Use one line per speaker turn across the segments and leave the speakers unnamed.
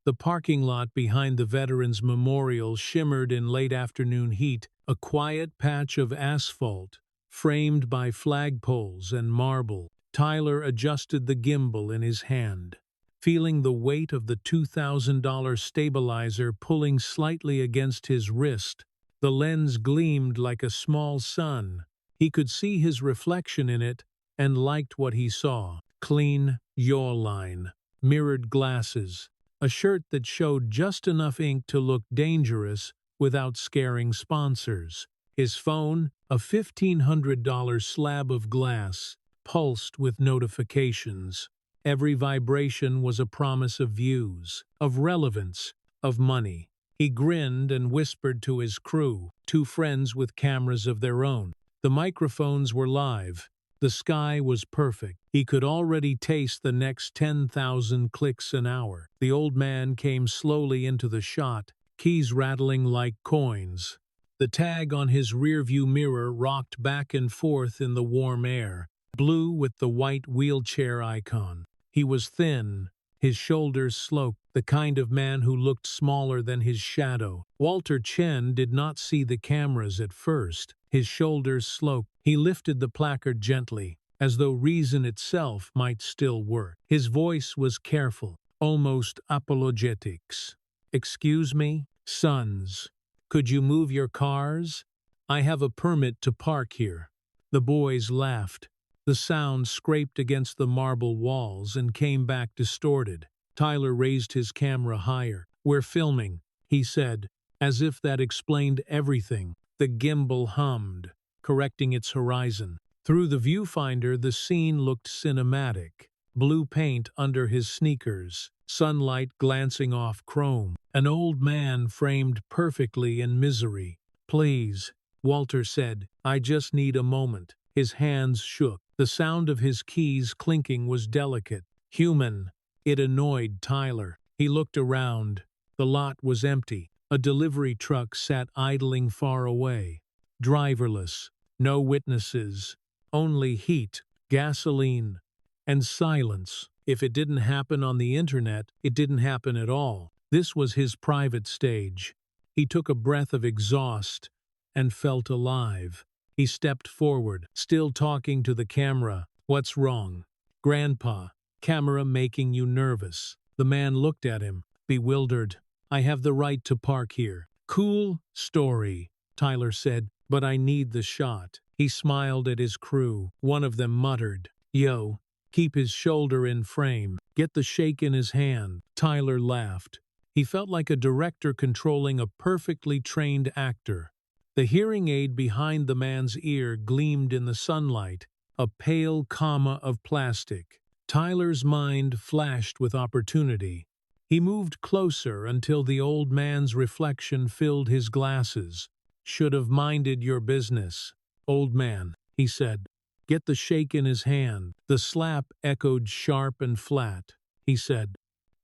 The parking lot behind the Veterans Memorial shimmered in late afternoon heat, a quiet patch of asphalt, framed by flagpoles and marble. Tyler adjusted the gimbal in his hand, feeling the weight of the $2,000 stabilizer pulling slightly against his wrist. The lens gleamed like a small sun. He could see his reflection in it and liked what he saw. Clean jawline, mirrored glasses, a shirt that showed just enough ink to look dangerous without scaring sponsors. His phone, a $1,500 slab of glass, pulsed with notifications. Every vibration was a promise of views, of relevance, of money. He grinned and whispered to his crew, two friends with cameras of their own. The microphones were live. The sky was perfect. He could already taste the next 10,000 clicks an hour. The old man came slowly into the shot, keys rattling like coins. The tag on his rearview mirror rocked back and forth in the warm air, blue with the white wheelchair icon. He was thin, his shoulders sloped, the kind of man who looked smaller than his shadow. Walter Chen did not see the cameras at first. His shoulders sloped. He lifted the placard gently, as though reason itself might still work. His voice was careful, almost apologetics. "Excuse me, sons. Could you move your cars? I have a permit to park here." The boys laughed. The sound scraped against the marble walls and came back distorted. Tyler raised his camera higher. "We're filming," he said, as if that explained everything. The gimbal hummed, correcting its horizon. Through the viewfinder, the scene looked cinematic. Blue paint under his sneakers, sunlight glancing off chrome. An old man framed perfectly in misery. "Please," Walter said, "I just need a moment." His hands shook. The sound of his keys clinking was delicate, human. It annoyed Tyler. He looked around. The lot was empty. A delivery truck sat idling far away. Driverless. No witnesses. Only heat, gasoline, and silence. If it didn't happen on the internet, it didn't happen at all. This was his private stage. He took a breath of exhaust and felt alive. He stepped forward, still talking to the camera. "What's wrong?" "Grandpa, camera making you nervous." The man looked at him, bewildered. "I have the right to park here." "Cool story," Tyler said, "but I need the shot." He smiled at his crew. One of them muttered, "Yo, keep his shoulder in frame. Get the shake in his hand." Tyler laughed. He felt like a director controlling a perfectly trained actor. The hearing aid behind the man's ear gleamed in the sunlight, a pale comma of plastic. Tyler's mind flashed with opportunity. He moved closer until the old man's reflection filled his glasses. "Should have minded your business." "Old man," he said. "Get the shake in his hand." The slap echoed sharp and flat. He said,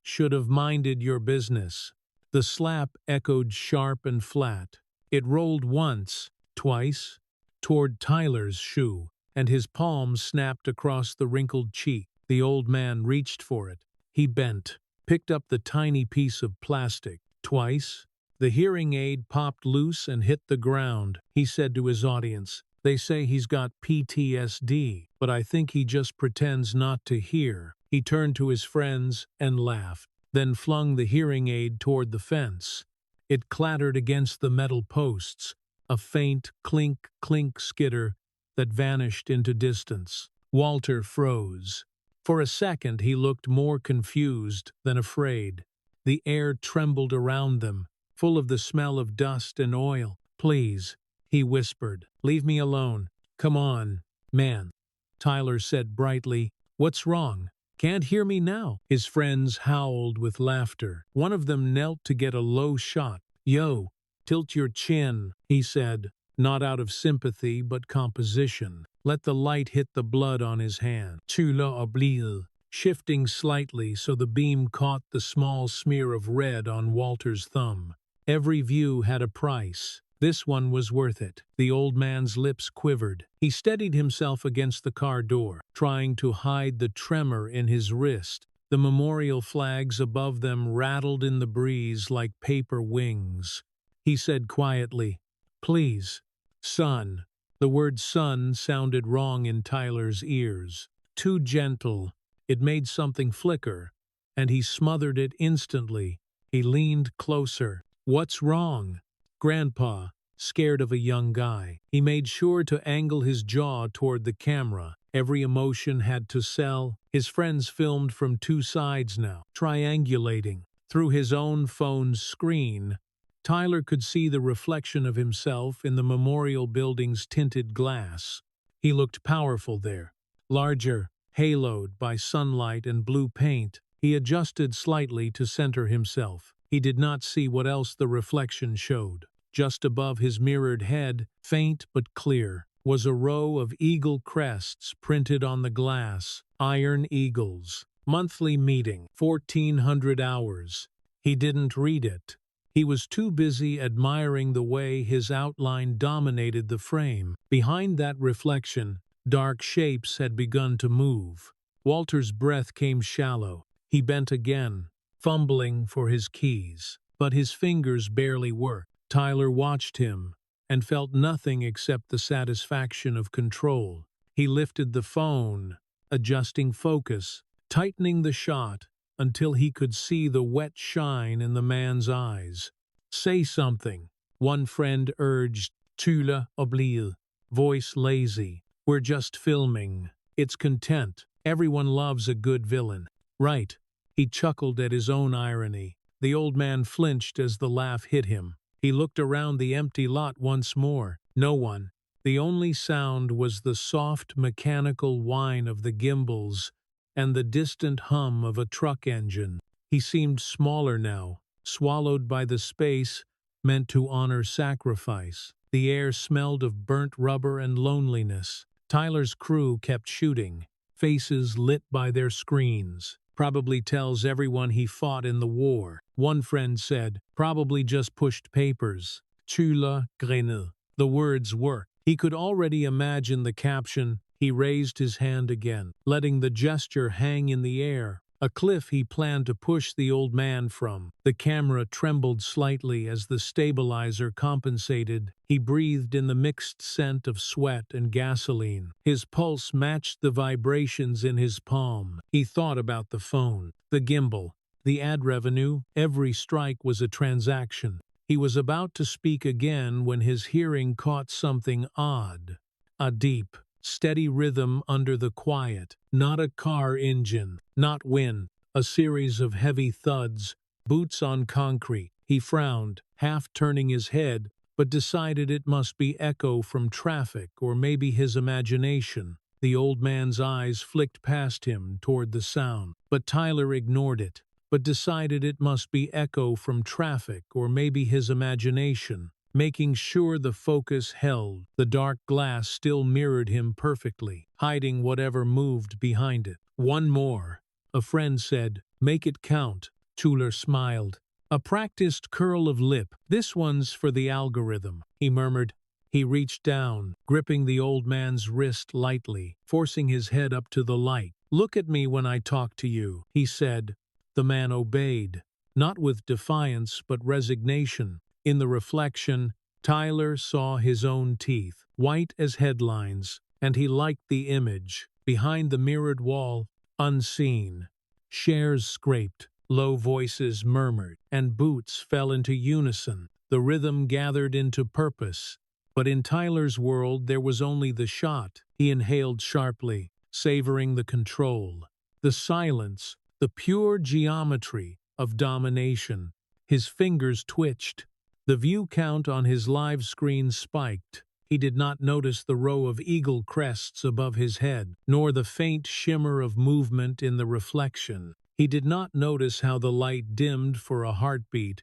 "Should have minded your business." The slap echoed sharp and flat. It rolled once, twice, toward Tyler's shoe, and his palm snapped across the wrinkled cheek. The old man reached for it. He bent, picked up the tiny piece of plastic. Twice, the hearing aid popped loose and hit the ground. He said to his audience, "They say he's got PTSD, but I think he just pretends not to hear." He turned to his friends and laughed, then flung the hearing aid toward the fence. It clattered against the metal posts, a faint clink-clink skitter that vanished into distance. Walter froze. For a second he looked more confused than afraid. The air trembled around them, full of the smell of dust and oil. "Please," he whispered, "leave me alone." "Come on, man," Tyler said brightly. "What's wrong? Can't hear me now?" His friends howled with laughter. One of them knelt to get a low shot. "Yo, tilt your chin," he said, not out of sympathy but composition. Let the light hit the blood on his hand. "Tu l'as oublié," shifting slightly so the beam caught the small smear of red on Walter's thumb. Every view had a price. This one was worth it. The old man's lips quivered. He steadied himself against the car door, trying to hide the tremor in his wrist. The memorial flags above them rattled in the breeze like paper wings. He said quietly, "Please, son." The word son sounded wrong in Tyler's ears. Too gentle. It made something flicker, and he smothered it instantly. He leaned closer. "What's wrong?" "Grandpa," scared of a young guy. He made sure to angle his jaw toward the camera. Every emotion had to sell. His friends filmed from two sides now, triangulating. Through his own phone's screen, Tyler could see the reflection of himself in the memorial building's tinted glass. He looked powerful there, larger, haloed by sunlight and blue paint. He adjusted slightly to center himself. He did not see what else the reflection showed. Just above his mirrored head, faint but clear, was a row of eagle crests printed on the glass. Iron Eagles. Monthly meeting. 1400 hours. He didn't read it. He was too busy admiring the way his outline dominated the frame. Behind that reflection, dark shapes had begun to move. Walter's breath came shallow. He bent again, fumbling for his keys. But his fingers barely worked. Tyler watched him and felt nothing except the satisfaction of control. He lifted the phone, adjusting focus, tightening the shot until he could see the wet shine in the man's eyes. "Say something," one friend urged. "Tu l'as oublié." Voice lazy. "We're just filming." It's content. Everyone loves a good villain. Right. He chuckled at his own irony. The old man flinched as the laugh hit him. He looked around the empty lot once more. No one. The only sound was the soft mechanical whine of the gimbals and the distant hum of a truck engine. He seemed smaller now, swallowed by the space meant to honor sacrifice. The air smelled of burnt rubber and loneliness. Tyler's crew kept shooting, faces lit by their screens. "Probably tells everyone he fought in the war," one friend said. "Probably just pushed papers." "Tu l'as grenade." The words worked. He could already imagine the caption. He raised his hand again, letting the gesture hang in the air. A cliff he planned to push the old man from. The camera trembled slightly as the stabilizer compensated. He breathed in the mixed scent of sweat and gasoline. His pulse matched the vibrations in his palm. He thought about the phone, the gimbal, the ad revenue. Every strike was a transaction. He was about to speak again when his hearing caught something odd. A deep, steady rhythm under the quiet. Not a car engine, not wind. A series of heavy thuds, boots on concrete. He frowned, half turning his head, but decided it must be echo from traffic or maybe his imagination. The old man's eyes flicked past him toward the sound, but Tyler ignored it, but decided it must be echo from traffic or maybe his imagination. Making sure the focus held, the dark glass still mirrored him perfectly, hiding whatever moved behind it. "One more," a friend said. "Make it count." Tyler smiled. A practiced curl of lip. "This one's for the algorithm," he murmured. He reached down, gripping the old man's wrist lightly, forcing his head up to the light. "Look at me when I talk to you," he said. The man obeyed, not with defiance but resignation. In the reflection, Tyler saw his own teeth, white as headlines, and he liked the image. Behind the mirrored wall, unseen, chairs scraped, low voices murmured, and boots fell into unison. The rhythm gathered into purpose. But in Tyler's world there was only the shot. He inhaled sharply, savoring the control, the silence, the pure geometry of domination. His fingers twitched. The view count on his live screen spiked. He did not notice the row of eagle crests above his head, nor the faint shimmer of movement in the reflection. He did not notice how the light dimmed for a heartbeat.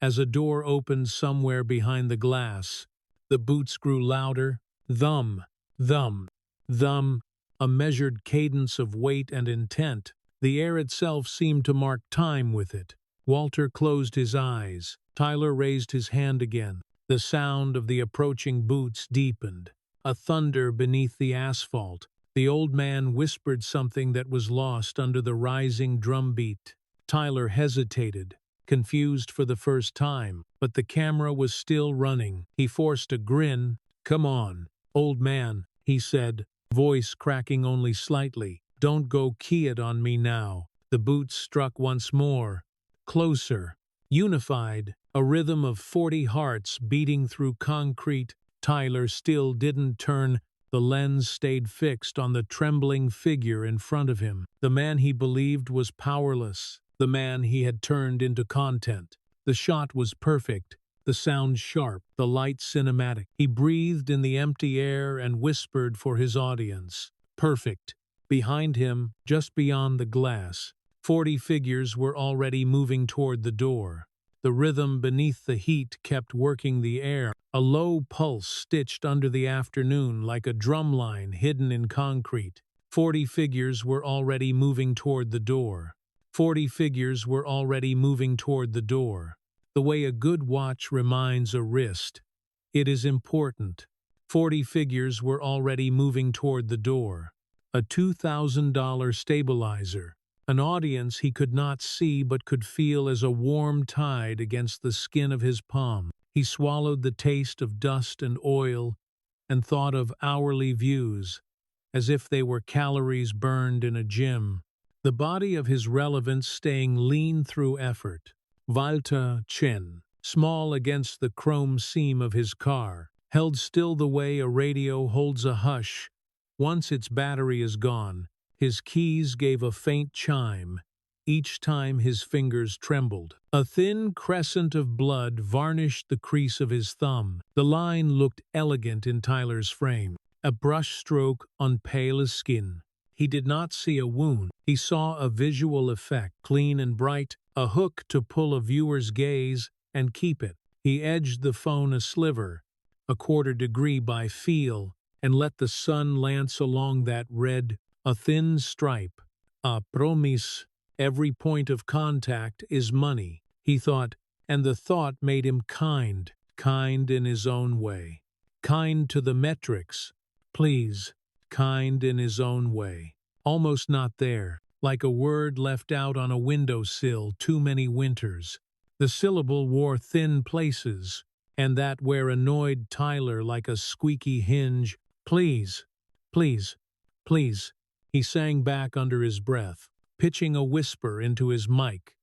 As a door opened somewhere behind the glass, the boots grew louder. Thum, thum, thum, a measured cadence of weight and intent. The air itself seemed to mark time with it. Walter closed his eyes. Tyler raised his hand again. The sound of the approaching boots deepened. A thunder beneath the asphalt. The old man whispered something that was lost under the rising drumbeat. Tyler hesitated, confused for the first time, but the camera was still running. He forced a grin. "Come on, old man," he said, voice cracking only slightly. "Don't go key it on me now." The boots struck once more. Closer. Unified. A rhythm of 40 hearts beating through concrete. Tyler still didn't turn. The lens stayed fixed on the trembling figure in front of him. The man he believed was powerless. The man he had turned into content. The shot was perfect. The sound sharp. The light cinematic. He breathed in the empty air and whispered for his audience. Perfect. Behind him, just beyond the glass, 40 figures were already moving toward the door. The rhythm beneath the heat kept working the air, a low pulse stitched under the afternoon like a drumline hidden in concrete. 40 figures were already moving toward the door. 40 figures were already moving toward the door. The way a good watch reminds a wrist. It is important. 40 figures were already moving toward the door. A $2,000 stabilizer. An audience he could not see but could feel as a warm tide against the skin of his palm. He swallowed the taste of dust and oil and thought of hourly views, as if they were calories burned in a gym. The body of his relevance staying lean through effort. Walter Chen, small against the chrome seam of his car, held still the way a radio holds a hush. Once its battery is gone, his keys gave a faint chime, each time his fingers trembled. A thin crescent of blood varnished the crease of his thumb. The line looked elegant in Tyler's frame, a brush stroke on pale skin. He did not see a wound. He saw a visual effect, clean and bright, a hook to pull a viewer's gaze and keep it. He edged the phone a sliver, a quarter degree by feel, and let the sun lance along that red, a thin stripe. A promise. Every point of contact is money, he thought, and the thought made him kind in his own way. Kind to the metrics, please, kind in his own way. Almost not there, like a word left out on a windowsill too many winters. The syllable wore thin places, and that where annoyed Tyler like a squeaky hinge. "Please, please, please," he sang back under his breath, pitching a whisper into his mic.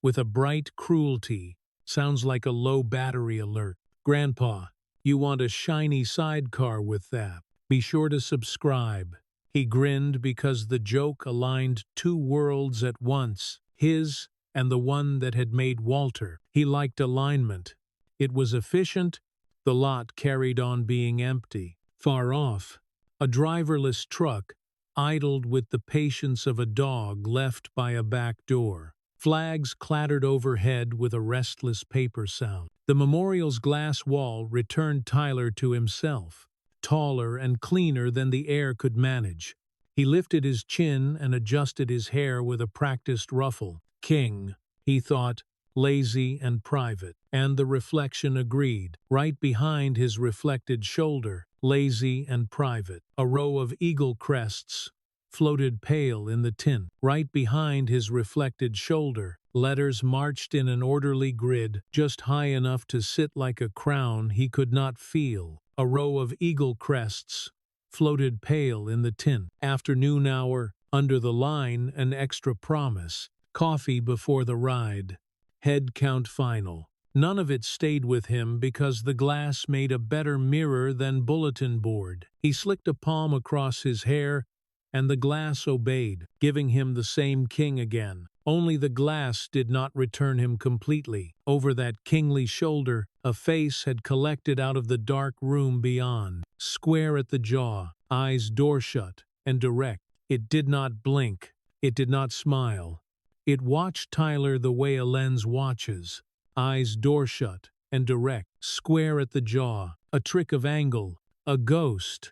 With a bright cruelty, sounds like a low battery alert. "Grandpa, you want a shiny sidecar with that. Be sure to subscribe." He grinned because the joke aligned two worlds at once, his and the one that had made Walter. He liked alignment. It was efficient. The lot carried on being empty. Far off, a driverless truck idled with the patience of a dog left by a back door. Flags clattered overhead with a restless paper sound. The memorial's glass wall returned Tyler to himself, taller and cleaner than the air could manage. He lifted his chin and adjusted his hair with a practiced ruffle. King, he thought, lazy and private. And the reflection agreed. Right behind his reflected shoulder, lazy and private, a row of eagle crests floated pale in the tint. Right behind his reflected shoulder, letters marched in an orderly grid, just high enough to sit like a crown he could not feel. A row of eagle crests floated pale in the tint. Afternoon hour, under the line, an extra promise. Coffee before the ride. Head count final. None of it stayed with him because the glass made a better mirror than bulletin board. He slicked a palm across his hair, and the glass obeyed, giving him the same king again. Only the glass did not return him completely. Over that kingly shoulder, a face had collected out of the dark room beyond. Square at the jaw, eyes door shut and direct. It did not blink. It did not smile. It watched Tyler the way a lens watches. Eyes door shut and direct, square at the jaw, a trick of angle, a ghost.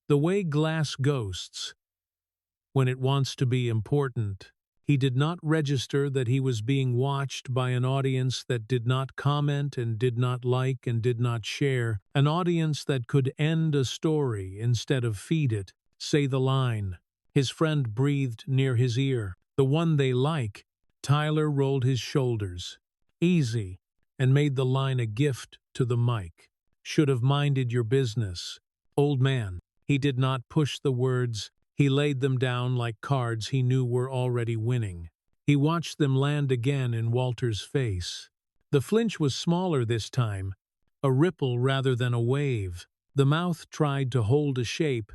The way glass ghosts, when it wants to be important. He did not register that he was being watched by an audience that did not comment and did not like and did not share, an audience that could end a story instead of feed it. Say the line. His friend breathed near his ear. The one they like. Tyler rolled his shoulders. Easy, and made the line a gift to the mic. Should have minded your business. Old man. He did not push the words. He laid them down like cards he knew were already winning. He watched them land again in Walter's face. The flinch was smaller this time, a ripple rather than a wave. The mouth tried to hold a shape,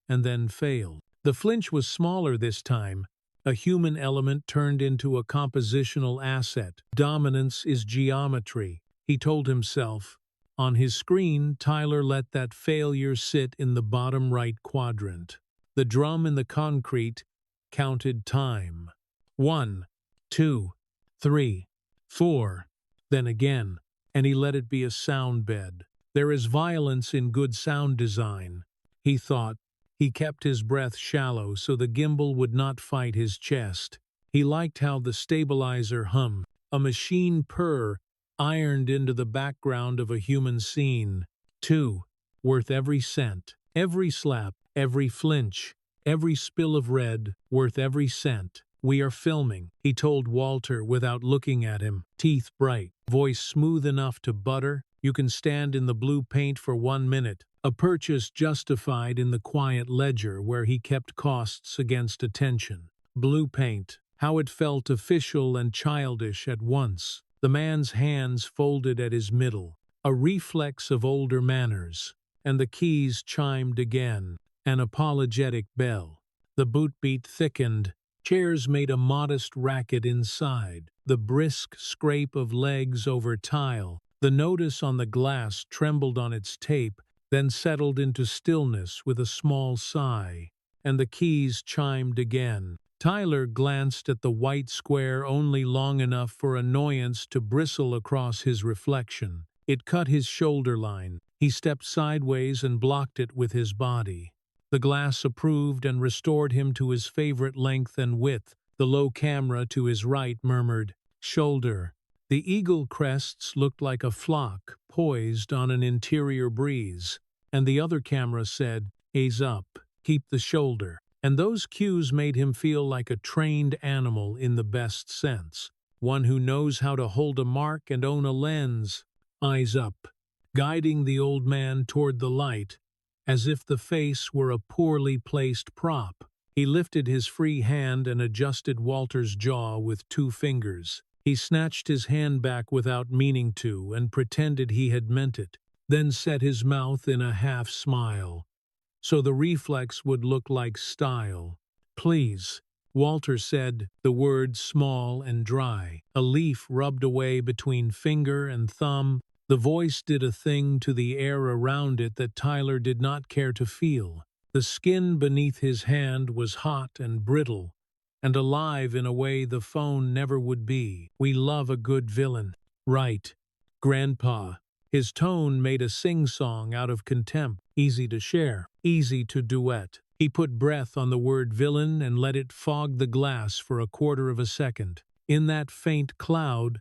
and then failed. The flinch was smaller this time, a human element turned into a compositional asset. Dominance is geometry, he told himself. On his screen, Tyler let that failure sit in the bottom right quadrant. The drum in the concrete counted time. 1, 2, 3, 4, then again, and he let it be a sound bed. There is violence in good sound design, he thought. He kept his breath shallow so the gimbal would not fight his chest. He liked how the stabilizer hummed, a machine purr ironed into the background of a human scene. 2, worth every cent, every slap, every flinch, every spill of red, worth every cent. We are filming, he told Walter without looking at him, teeth bright, voice smooth enough to butter. You can stand in the blue paint for 1 minute. A purchase justified in the quiet ledger where he kept costs against attention. Blue paint, how it felt official and childish at once. The man's hands folded at his middle, a reflex of older manners, and the keys chimed again, an apologetic bell. The boot beat thickened. Chairs made a modest racket inside, the brisk scrape of legs over tile. The notice on the glass trembled on its tape, then settled into stillness with a small sigh, and the keys chimed again. Tyler glanced at the white square only long enough for annoyance to bristle across his reflection. It cut his shoulder line. He stepped sideways and blocked it with his body. The glass approved and restored him to his favorite length and width. The low camera to his right murmured, "Shoulder." The eagle crests looked like a flock poised on an interior breeze, and the other camera said, "Ease up, keep the shoulder." And those cues made him feel like a trained animal in the best sense, one who knows how to hold a mark and own a lens. Eyes up, guiding the old man toward the light, as if the face were a poorly placed prop. He lifted his free hand and adjusted Walter's jaw with 2 fingers. He snatched his hand back without meaning to and pretended he had meant it, then set his mouth in a half-smile, so the reflex would look like style. "Please," Walter said, the words small and dry. A leaf rubbed away between finger and thumb. The voice did a thing to the air around it that Tyler did not care to feel. The skin beneath his hand was hot and brittle, and alive in a way the phone never would be. "We love a good villain." "Right, Grandpa." His tone made a sing-song out of contempt. Easy to share, easy to duet. He put breath on the word villain and let it fog the glass for a quarter of a second. In that faint cloud,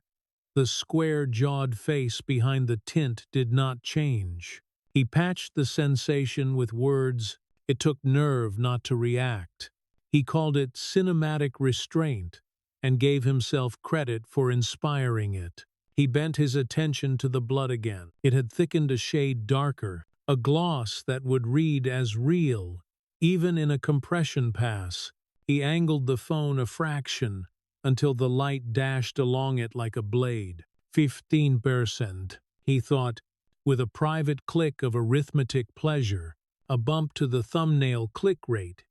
the square-jawed face behind the tint did not change. He patched the sensation with words. It took nerve not to react. He called it cinematic restraint and gave himself credit for inspiring it. He bent his attention to the blood again. It had thickened a shade darker, a gloss that would read as real, even in a compression pass. He angled the phone a fraction until the light dashed along it like a blade. 15%, he thought, with a private click of arithmetic pleasure, a bump to the thumbnail click rate.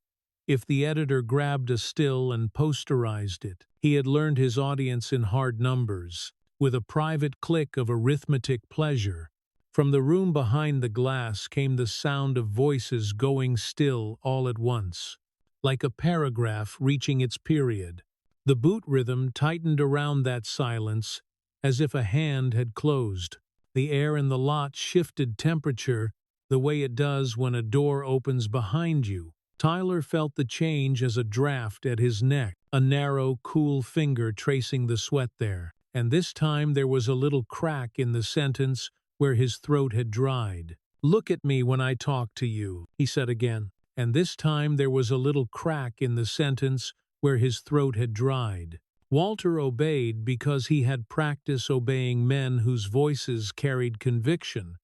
If the editor grabbed a still and posterized it, he had learned his audience in hard numbers. With a private click of arithmetic pleasure, from the room behind the glass came the sound of voices going still all at once, like a paragraph reaching its period. The boot rhythm tightened around that silence, as if a hand had closed. The air in the lot shifted temperature the way it does when a door opens behind you. Tyler felt the change as a draft at his neck, a narrow, cool finger tracing the sweat there. And this time there was a little crack in the sentence where his throat had dried. "Look at me when I talk to you," he said again. and this time there was a little crack in the sentence where his throat had dried. Walter obeyed because he had practice obeying men whose voices carried conviction,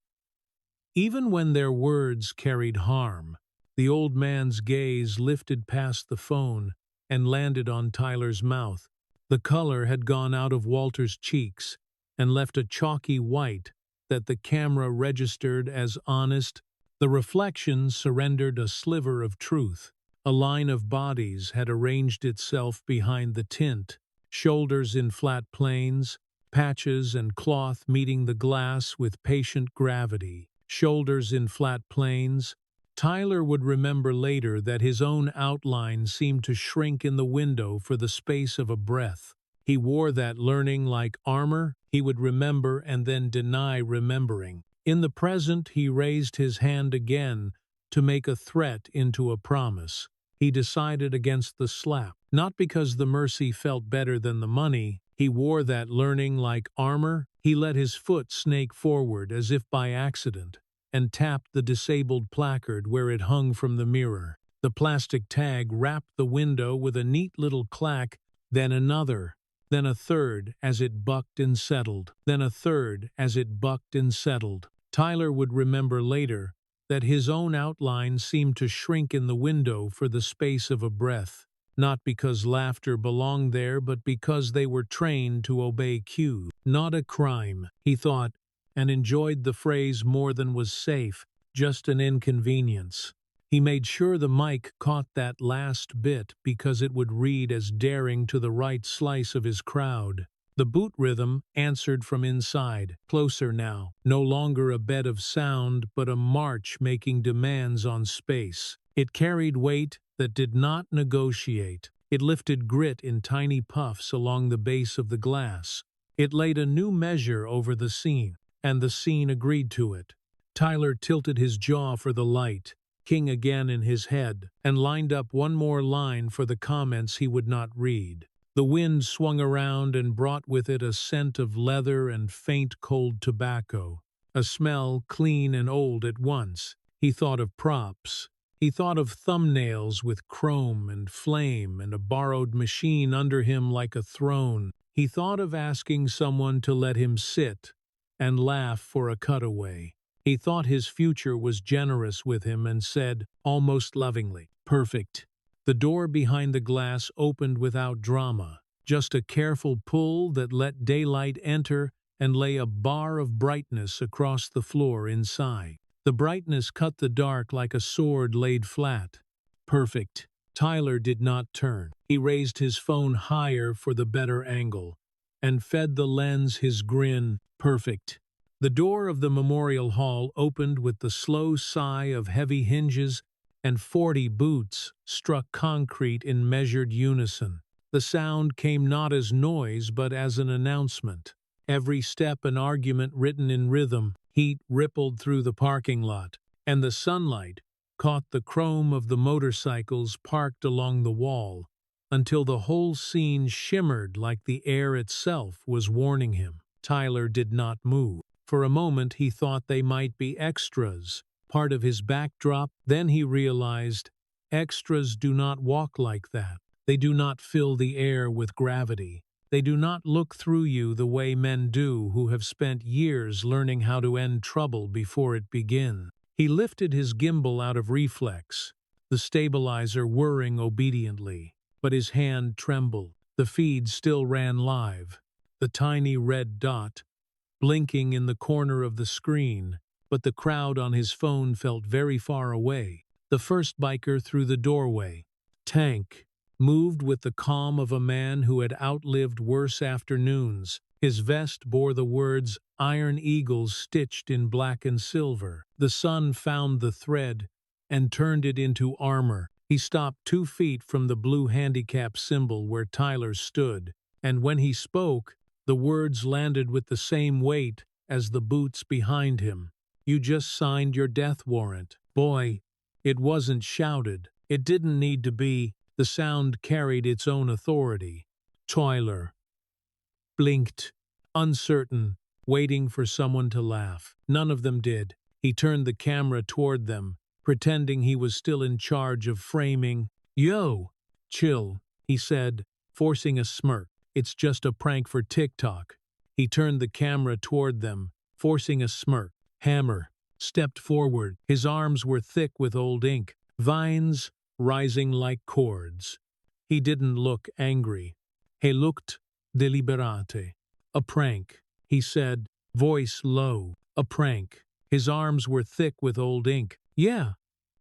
even when their words carried harm. The old man's gaze lifted past the phone and landed on Tyler's mouth. The color had gone out of Walter's cheeks and left a chalky white that the camera registered as honest. The reflection surrendered a sliver of truth. A line of bodies had arranged itself behind the tint, shoulders in flat planes, patches and cloth meeting the glass with patient gravity. Shoulders in flat planes. Tyler would remember later that his own outline seemed to shrink in the window for the space of a breath. He wore that learning like armor. He would remember and then deny remembering. In the present, he raised his hand again to make a threat into a promise. He decided against the slap, not because the mercy felt better than the money. He wore that learning like armor. He let his foot snake forward as if by accident and tapped the disabled placard where it hung from the mirror. The plastic tag rapped the window with a neat little clack, then another, then a third as it bucked and settled, then a third as it bucked and settled. Tyler would remember later that his own outline seemed to shrink in the window for the space of a breath, not because laughter belonged there, but because they were trained to obey cues. Not a crime, he thought, and enjoyed the phrase more than was safe, just an inconvenience. He made sure the mic caught that last bit because it would read as daring to the right slice of his crowd. The boot rhythm answered from inside, closer now, no longer a bed of sound but a march making demands on space. It carried weight that did not negotiate. It lifted grit in tiny puffs along the base of the glass. It laid a new measure over the scene, and the scene agreed to it. Tyler tilted his jaw for the light, king again in his head, and lined up one more line for the comments he would not read. The wind swung around and brought with it a scent of leather and faint cold tobacco, a smell clean and old at once. He thought of props. He thought of thumbnails with chrome and flame and a borrowed machine under him like a throne. He thought of asking someone to let him sit and laugh for a cutaway. He thought his future was generous with him and said, almost lovingly, "Perfect." The door behind the glass opened without drama, just a careful pull that let daylight enter and lay a bar of brightness across the floor inside. The brightness cut the dark like a sword laid flat. Perfect. Tyler did not turn. He raised his phone higher for the better angle and fed the lens his grin. Perfect. The door of the memorial hall opened with the slow sigh of heavy hinges, and 40 boots struck concrete in measured unison. The sound came not as noise but as an announcement. Every step an argument written in rhythm. Heat rippled through the parking lot, and the sunlight caught the chrome of the motorcycles parked along the wall, until the whole scene shimmered like the air itself was warning him. Tyler did not move. For a moment he thought they might be extras, part of his backdrop. Then he realized extras do not walk like that. They do not fill the air with gravity. They do not look through you the way men do who have spent years learning how to end trouble before it begins. He lifted his gimbal out of reflex, the stabilizer whirring obediently, but his hand trembled. The feed still ran live, the tiny red dot blinking in the corner of the screen, but the crowd on his phone felt very far away. The first biker through the doorway, Tank, moved with the calm of a man who had outlived worse afternoons. His vest bore the words Iron Eagles stitched in black and silver. The sun found the thread and turned it into armor. He stopped 2 feet from the blue handicap symbol where Tyler stood, and when he spoke, the words landed with the same weight as the boots behind him. "You just signed your death warrant." Boy, it wasn't shouted. It didn't need to be. The sound carried its own authority. Tyler blinked, uncertain, waiting for someone to laugh. None of them did. He turned the camera toward them, pretending he was still in charge of framing. "Yo, chill," he said, forcing a smirk. "It's just a prank for TikTok." He turned the camera toward them, forcing a smirk. Hammer stepped forward. His arms were thick with old ink, vines rising like cords. He didn't look angry. He looked deliberate. "A prank," he said, voice low. "A prank." His arms were thick with old ink. "Yeah,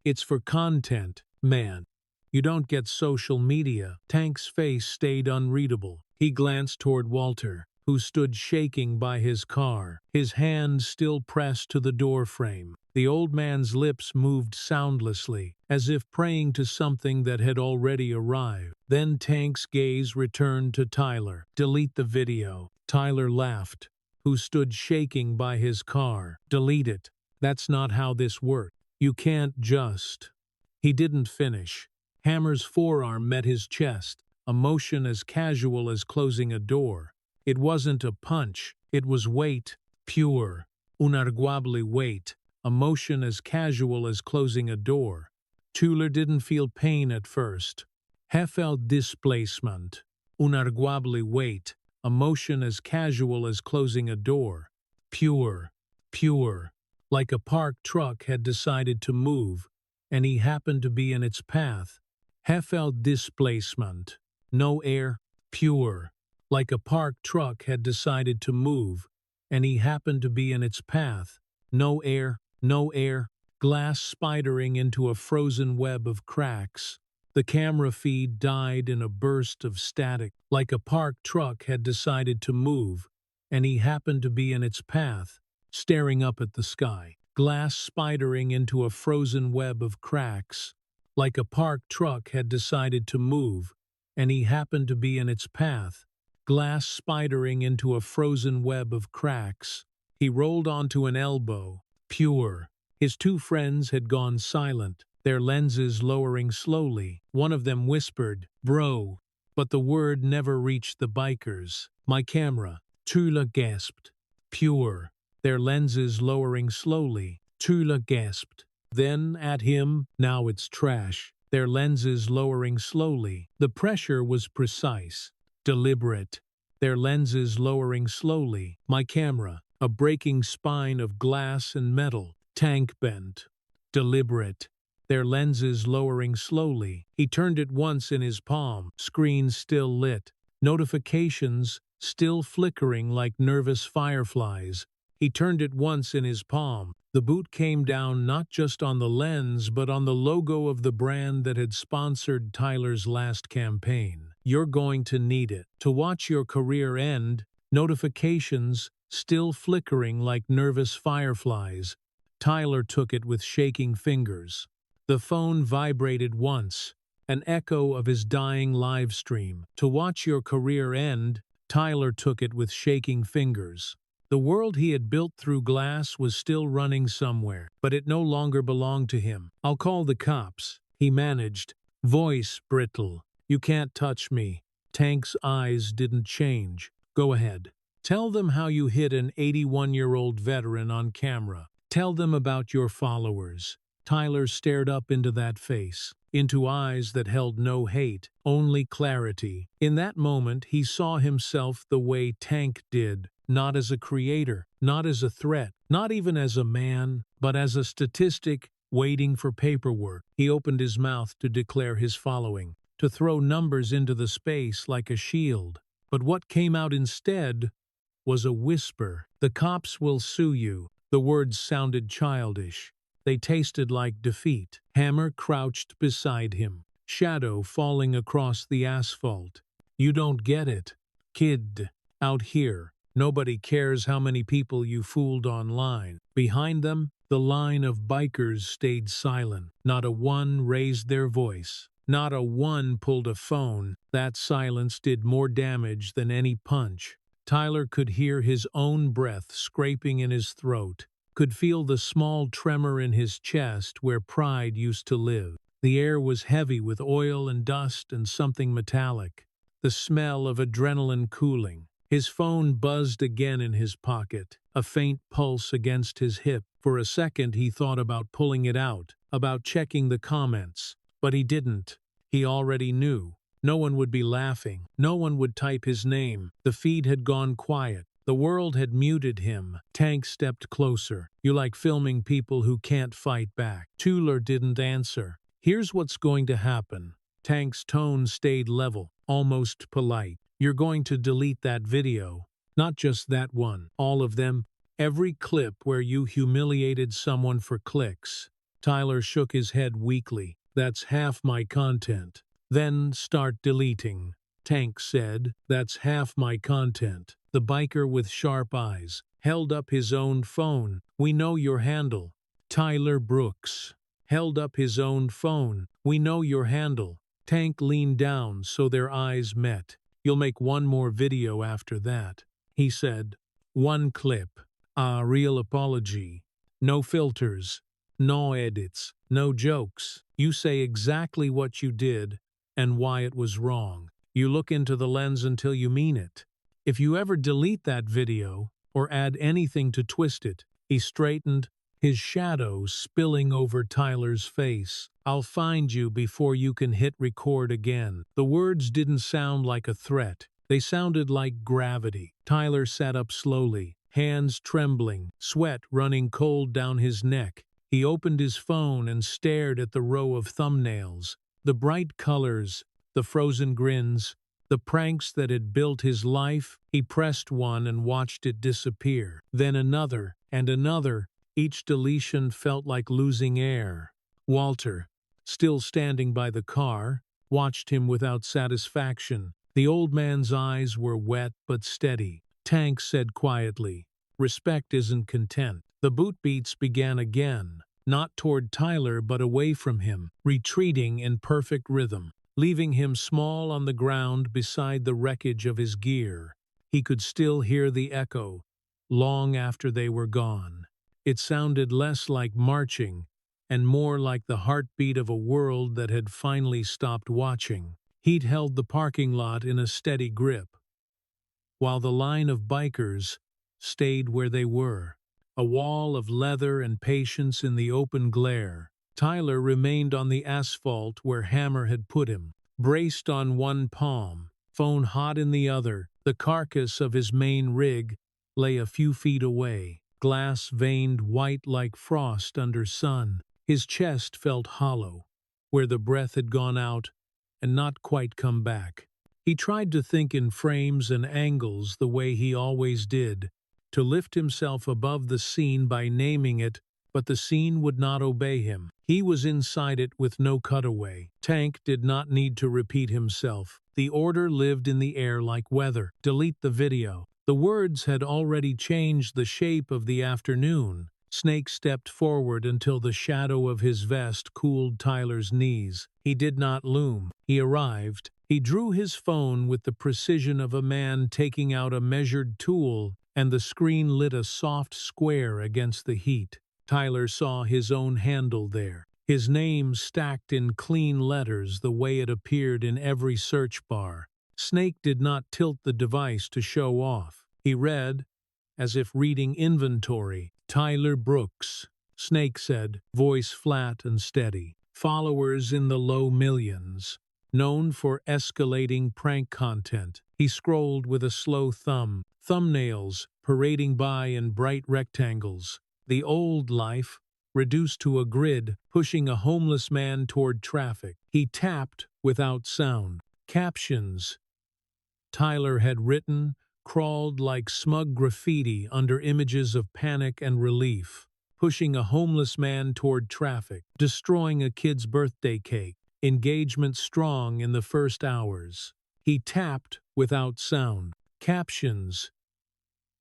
it's for content, man. You don't get social media." Tank's face stayed unreadable. He glanced toward Walter, who stood shaking by his car, his hand still pressed to the door frame. The old man's lips moved soundlessly, as if praying to something that had already arrived. Then Tank's gaze returned to Tyler. "Delete the video." Tyler laughed, who stood shaking by his car. "Delete it. That's not how this works. You can't just—" He didn't finish. Hammer's forearm met his chest, a motion as casual as closing a door. It wasn't a punch, it was weight, pure, unarguable weight, a motion as casual as closing a door. Tyler didn't feel pain at first. He felt displacement, unarguable weight, a motion as casual as closing a door. Pure, pure, like a parked truck had decided to move, and he happened to be in its path. He felt displacement, no air, pure, like a parked truck had decided to move, and he happened to be in its path. No air, no air, glass spidering into a frozen web of cracks. The camera feed died in a burst of static, like a parked truck had decided to move, and he happened to be in its path, staring up at the sky. Glass spidering into a frozen web of cracks, like a parked truck had decided to move, and he happened to be in its path. Glass spidering into a frozen web of cracks. He rolled onto an elbow, pure. His two friends had gone silent, their lenses lowering slowly. One of them whispered, "Bro," but the word never reached the bikers. "My camera." Tyler gasped. Pure. Their lenses lowering slowly. Tyler gasped. Then at him, "Now it's trash." Their lenses lowering slowly. The pressure was precise, deliberate. Their lenses lowering slowly. "My camera." A breaking spine of glass and metal. Tank bent. Deliberate. Their lenses lowering slowly. He turned it once in his palm. Screen still lit. Notifications still flickering like nervous fireflies. He turned it once in his palm. The boot came down not just on the lens but on the logo of the brand that had sponsored Tyler's last campaign. "You're going to need it to watch your career end." Notifications still flickering like nervous fireflies. Tyler took it with shaking fingers. The phone vibrated once, an echo of his dying live stream. To watch your career end, Tyler took it with shaking fingers. The world he had built through glass was still running somewhere, but it no longer belonged to him. "I'll call the cops," he managed, voice brittle. "You can't touch me." Tank's eyes didn't change. "Go ahead. Tell them how you hit an 81-year-old veteran on camera. Tell them about your followers." Tyler stared up into that face, into eyes that held no hate, only clarity. In that moment, he saw himself the way Tank did. Not as a creator, not as a threat, not even as a man, but as a statistic waiting for paperwork. He opened his mouth to declare his following, to throw numbers into the space like a shield. But what came out instead was a whisper. "The cops will sue you." The words sounded childish. They tasted like defeat. Hammer crouched beside him, shadow falling across the asphalt. "You don't get it, kid. Out here, nobody cares how many people you fooled online." Behind them, the line of bikers stayed silent. Not a one raised their voice. Not a one pulled a phone. That silence did more damage than any punch. Tyler could hear his own breath scraping in his throat, could feel the small tremor in his chest where pride used to live. The air was heavy with oil and dust and something metallic, the smell of adrenaline cooling. His phone buzzed again in his pocket, a faint pulse against his hip. For a second he thought about pulling it out, about checking the comments. But he didn't. He already knew. No one would be laughing. No one would type his name. The feed had gone quiet. The world had muted him. Tank stepped closer. "You like filming people who can't fight back?" Tuller didn't answer. "Here's what's going to happen." Tank's tone stayed level, almost polite. "You're going to delete that video. Not just that one. All of them. Every clip where you humiliated someone for clicks." Tyler shook his head weakly. "That's half my content." "Then start deleting," Tank said. "That's half my content." The biker with sharp eyes held up his own phone. "We know your handle." Tyler Brooks held up his own phone. "We know your handle." Tank leaned down so their eyes met. "You'll make one more video after that," he said. "One clip. A real apology. No filters. No edits. No jokes. You say exactly what you did and why it was wrong. You look into the lens until you mean it. If you ever delete that video or add anything to twist it," he straightened, his shadow spilling over Tyler's face, "I'll find you before you can hit record again." The words didn't sound like a threat. They sounded like gravity. Tyler sat up slowly, hands trembling, sweat running cold down his neck. He opened his phone and stared at the row of thumbnails. The bright colors, the frozen grins, the pranks that had built his life. He pressed one and watched it disappear. Then another, and another. Each deletion felt like losing air. Walter, still standing by the car, watched him without satisfaction. The old man's eyes were wet but steady. Tank said quietly, "Respect isn't content." The boot beats began again, not toward Tyler but away from him, retreating in perfect rhythm, leaving him small on the ground beside the wreckage of his gear. He could still hear the echo, long after they were gone. It sounded less like marching and more like the heartbeat of a world that had finally stopped watching. He'd held the parking lot in a steady grip, while the line of bikers stayed where they were, a wall of leather and patience in the open glare. Tyler remained on the asphalt where Hammer had put him, braced on one palm, phone hot in the other. The carcass of his main rig lay a few feet away, glass veined white like frost under sun. His chest felt hollow, where the breath had gone out and not quite come back. He tried to think in frames and angles the way he always did, to lift himself above the scene by naming it, but the scene would not obey him. He was inside it with no cutaway. Tank did not need to repeat himself. The order lived in the air like weather. "Delete the video." The words had already changed the shape of the afternoon. Snake stepped forward until the shadow of his vest cooled Tyler's knees. He did not loom. He arrived. He drew his phone with the precision of a man taking out a measured tool, and the screen lit a soft square against the heat. Tyler saw his own handle there, his name stacked in clean letters the way it appeared in every search bar. Snake did not tilt the device to show off. He read, as if reading inventory, "Tyler Brooks," Snake said, voice flat and steady. "Followers in the low millions. Known for escalating prank content." He scrolled with a slow thumb, thumbnails parading by in bright rectangles. The old life, reduced to a grid, pushing a homeless man toward traffic. He tapped without sound. Captions Tyler had written, crawled like smug graffiti under images of panic and relief. Pushing a homeless man toward traffic. Destroying a kid's birthday cake. Engagement strong in the first hours. He tapped without sound. Captions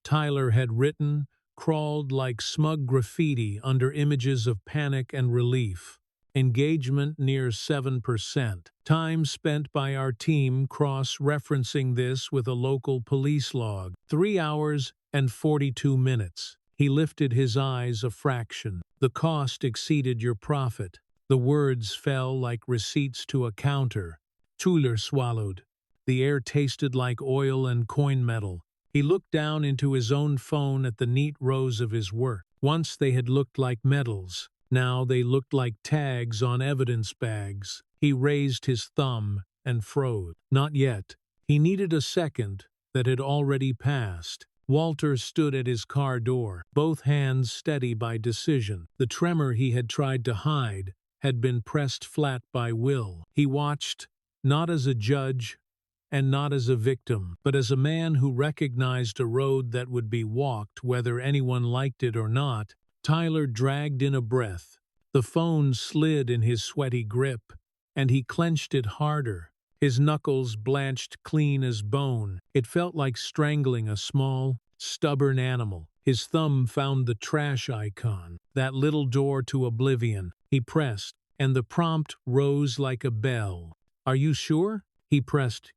Tyler had written, crawled like smug graffiti under images of panic and relief. Engagement near 7%. Time spent by our team cross-referencing this with a local police log. 3 hours and 42 minutes. He lifted his eyes a fraction. The cost exceeded your profit. The words fell like receipts to a counter. Tuller swallowed. The air tasted like oil and coin metal. He looked down into his own phone at the neat rows of his work. Once they had looked like medals. Now they looked like tags on evidence bags. He raised his thumb and froze. Not yet. He needed a second that had already passed. Walter stood at his car door, both hands steady by decision. The tremor he had tried to hide had been pressed flat by will. He watched, not as a judge and not as a victim, but as a man who recognized a road that would be walked whether anyone liked it or not. Tyler dragged in a breath. The phone slid in his sweaty grip, and he clenched it harder. His knuckles blanched clean as bone. It felt like strangling a small, stubborn animal. His thumb found the trash icon, that little door to oblivion. He pressed, and the prompt rose like a bell. "Are you sure?" He pressed,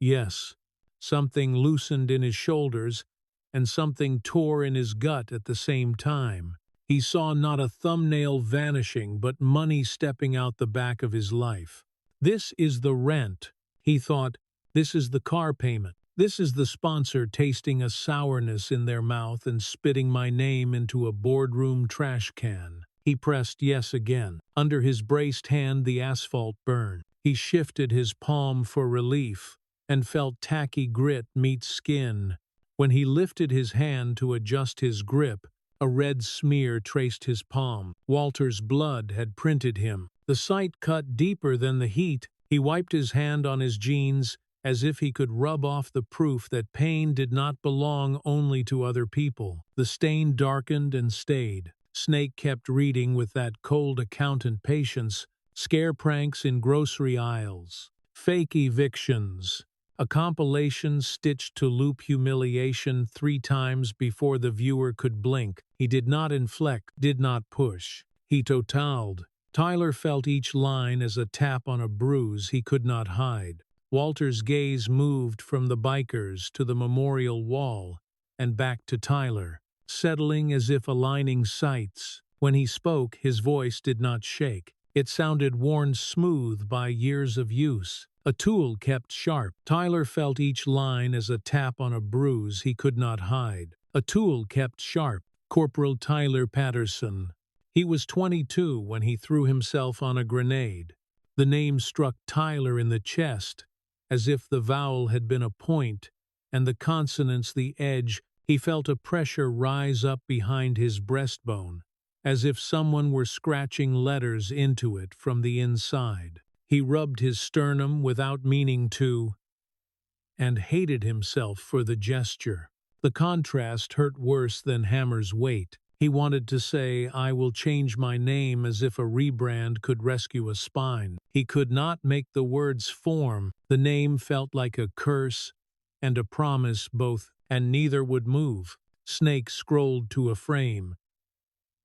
"Yes." Something loosened in his shoulders, and something tore in his gut at the same time. He saw not a thumbnail vanishing, but money stepping out the back of his life. This is the rent, he thought. This is the car payment. This is the sponsor tasting a sourness in their mouth and spitting my name into a boardroom trash can. He pressed yes again. Under his braced hand the asphalt burned. He shifted his palm for relief and felt tacky grit meet skin. When he lifted his hand to adjust his grip, a red smear traced his palm. Walter's blood had printed him. The sight cut deeper than the heat. He wiped his hand on his jeans as if he could rub off the proof that pain did not belong only to other people. The stain darkened and stayed. Snake kept reading with that cold accountant patience. Scare pranks in grocery aisles. Fake evictions. A compilation stitched to loop humiliation 3 times before the viewer could blink. He did not inflect, did not push. He totaled. Tyler felt each line as a tap on a bruise he could not hide. Walter's gaze moved from the bikers to the memorial wall and back to Tyler, settling as if aligning sights. When he spoke, his voice did not shake. It sounded worn smooth by years of use. A tool kept sharp. Tyler felt each line as a tap on a bruise he could not hide. A tool kept sharp. Corporal Tyler Patterson. He was 22 when he threw himself on a grenade. The name struck Tyler in the chest, as if the vowel had been a point, and the consonants the edge. He felt a pressure rise up behind his breastbone, as if someone were scratching letters into it from the inside. He rubbed his sternum without meaning to, and hated himself for the gesture. The contrast hurt worse than hammer's weight. He wanted to say, "I will change my name," as if a rebrand could rescue a spine. He could not make the words form. The name felt like a curse and a promise both, and neither would move. Snake scrolled to a frame.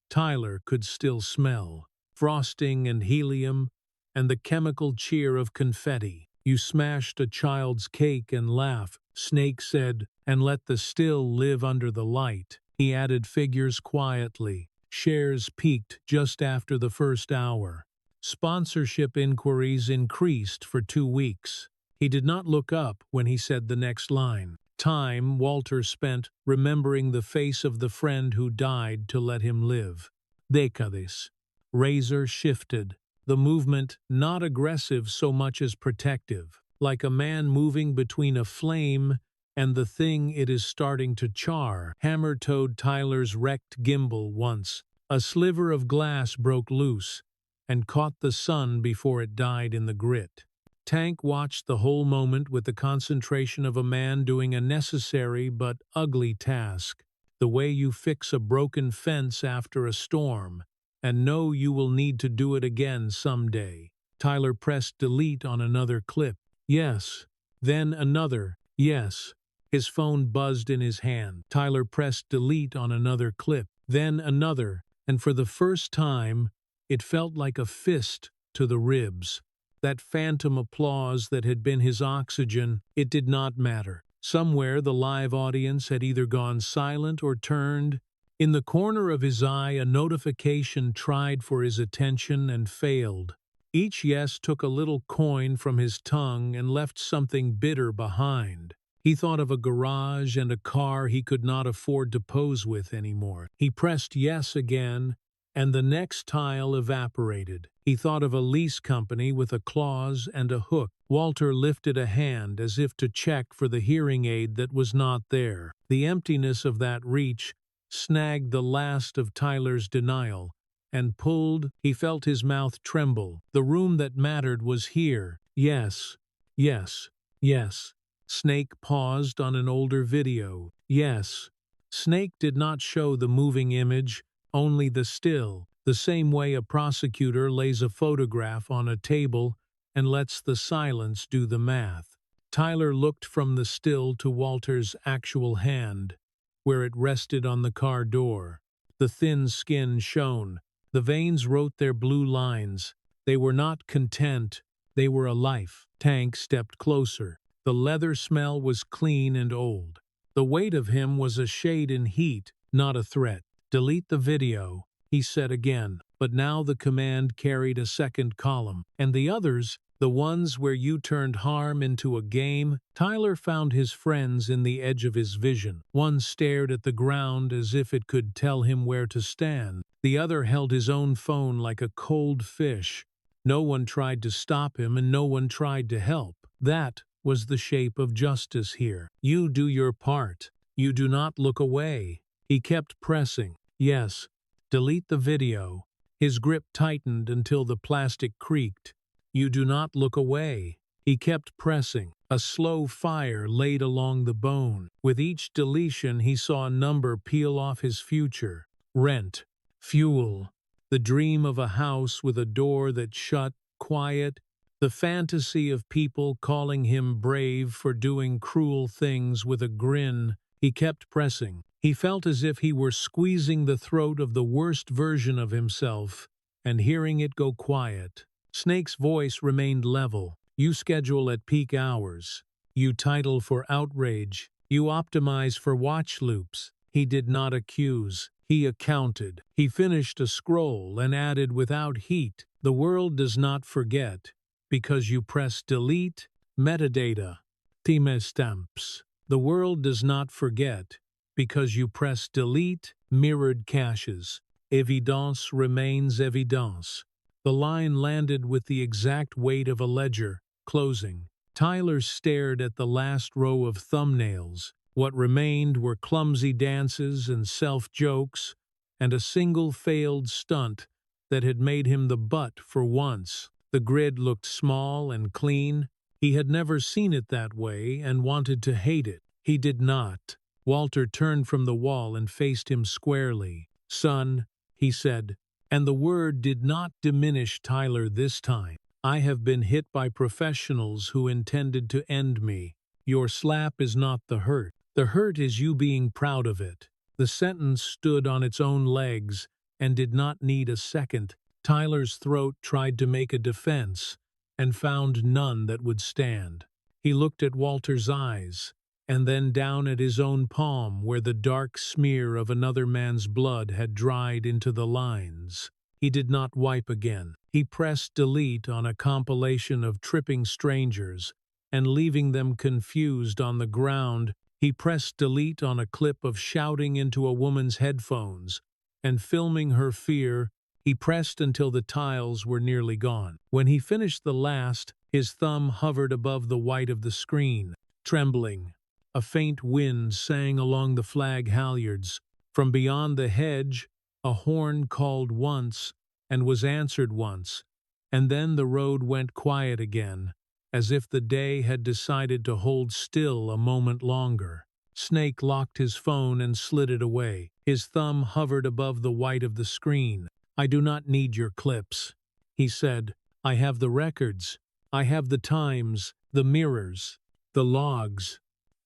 Tyler could still smell frosting and helium and the chemical cheer of confetti. "You smashed a child's cake and laugh," Snake said, "and let the still live under the light." He added figures quietly. Shares peaked just after the first hour. Sponsorship inquiries increased for 2 weeks. He did not look up when he said the next line. Time Walter spent remembering the face of the friend who died to let him live. Décades. Razor shifted. The movement not aggressive so much as protective, like a man moving between a flame and the thing it is starting to char. Hammer towed Tyler's wrecked gimbal once. A sliver of glass broke loose and caught the sun before it died in the grit. Tank watched the whole moment with the concentration of a man doing a necessary but ugly task. The way you fix a broken fence after a storm, and know you will need to do it again someday. Tyler pressed delete on another clip. Yes. Then another. Yes. His phone buzzed in his hand. Tyler pressed delete on another clip. Then another, and for the first time, it felt like a fist to the ribs. That phantom applause that had been his oxygen, it did not matter. Somewhere the live audience had either gone silent or turned. In the corner of his eye, a notification tried for his attention and failed. Each yes took a little coin from his tongue and left something bitter behind. He thought of a garage and a car he could not afford to pose with anymore. He pressed yes again, and the next tile evaporated. He thought of a lease company with a clause and a hook. Walter lifted a hand as if to check for the hearing aid that was not there. The emptiness of that reach snagged the last of Tyler's denial, and pulled. He felt his mouth tremble. The room that mattered was here. Yes, yes, yes. Snake paused on an older video. Yes. Snake did not show the moving image, only the still, the same way a prosecutor lays a photograph on a table and lets the silence do the math. Tyler looked from the still to Walter's actual hand, where it rested on the car door. The thin skin shone. The veins wrote their blue lines. They were not content, they were alive. Tank stepped closer. The leather smell was clean and old. The weight of him was a shade in heat, not a threat. Delete the video, he said again, but now the command carried a second column. And the others, the ones where you turned harm into a game. Tyler found his friends in the edge of his vision. One stared at the ground as if it could tell him where to stand. The other held his own phone like a cold fish. No one tried to stop him and no one tried to help. That was the shape of justice here. You do your part. You do not look away. He kept pressing. Yes. Delete the video. His grip tightened until the plastic creaked. You do not look away. He kept pressing. A slow fire laid along the bone. With each deletion he saw a number peel off his future. Rent. Fuel. The dream of a house with a door that shut, quiet. The fantasy of people calling him brave for doing cruel things with a grin. He kept pressing. He felt as if he were squeezing the throat of the worst version of himself and hearing it go quiet. Snake's voice remained level. You schedule at peak hours. You title for outrage. You optimize for watch loops. He did not accuse. He accounted. He finished a scroll and added without heat, the world does not forget. Because you press delete, metadata, timestamps. The world does not forget. Because you press delete, mirrored caches. Evidence remains evidence. The line landed with the exact weight of a ledger, closing. Tyler stared at the last row of thumbnails. What remained were clumsy dances and self-jokes, and a single failed stunt that had made him the butt for once. The grid looked small and clean. He had never seen it that way and wanted to hate it. He did not. Walter turned from the wall and faced him squarely. Son, he said, and the word did not diminish Tyler this time. I have been hit by professionals who intended to end me. Your slap is not the hurt. The hurt is you being proud of it. The sentence stood on its own legs and did not need a second. Tyler's throat tried to make a defense and found none that would stand. He looked at Walter's eyes and then down at his own palm where the dark smear of another man's blood had dried into the lines. He did not wipe again. He pressed delete on a compilation of tripping strangers and leaving them confused on the ground. He pressed delete on a clip of shouting into a woman's headphones and filming her fear. He pressed until the tiles were nearly gone. When he finished the last, his thumb hovered above the white of the screen, trembling. A faint wind sang along the flag halyards. From beyond the hedge, a horn called once and was answered once, and then the road went quiet again, as if the day had decided to hold still a moment longer. Snake locked his phone and slid it away. His thumb hovered above the white of the screen. I do not need your clips, he said. I have the records. I have the times, the mirrors, the logs.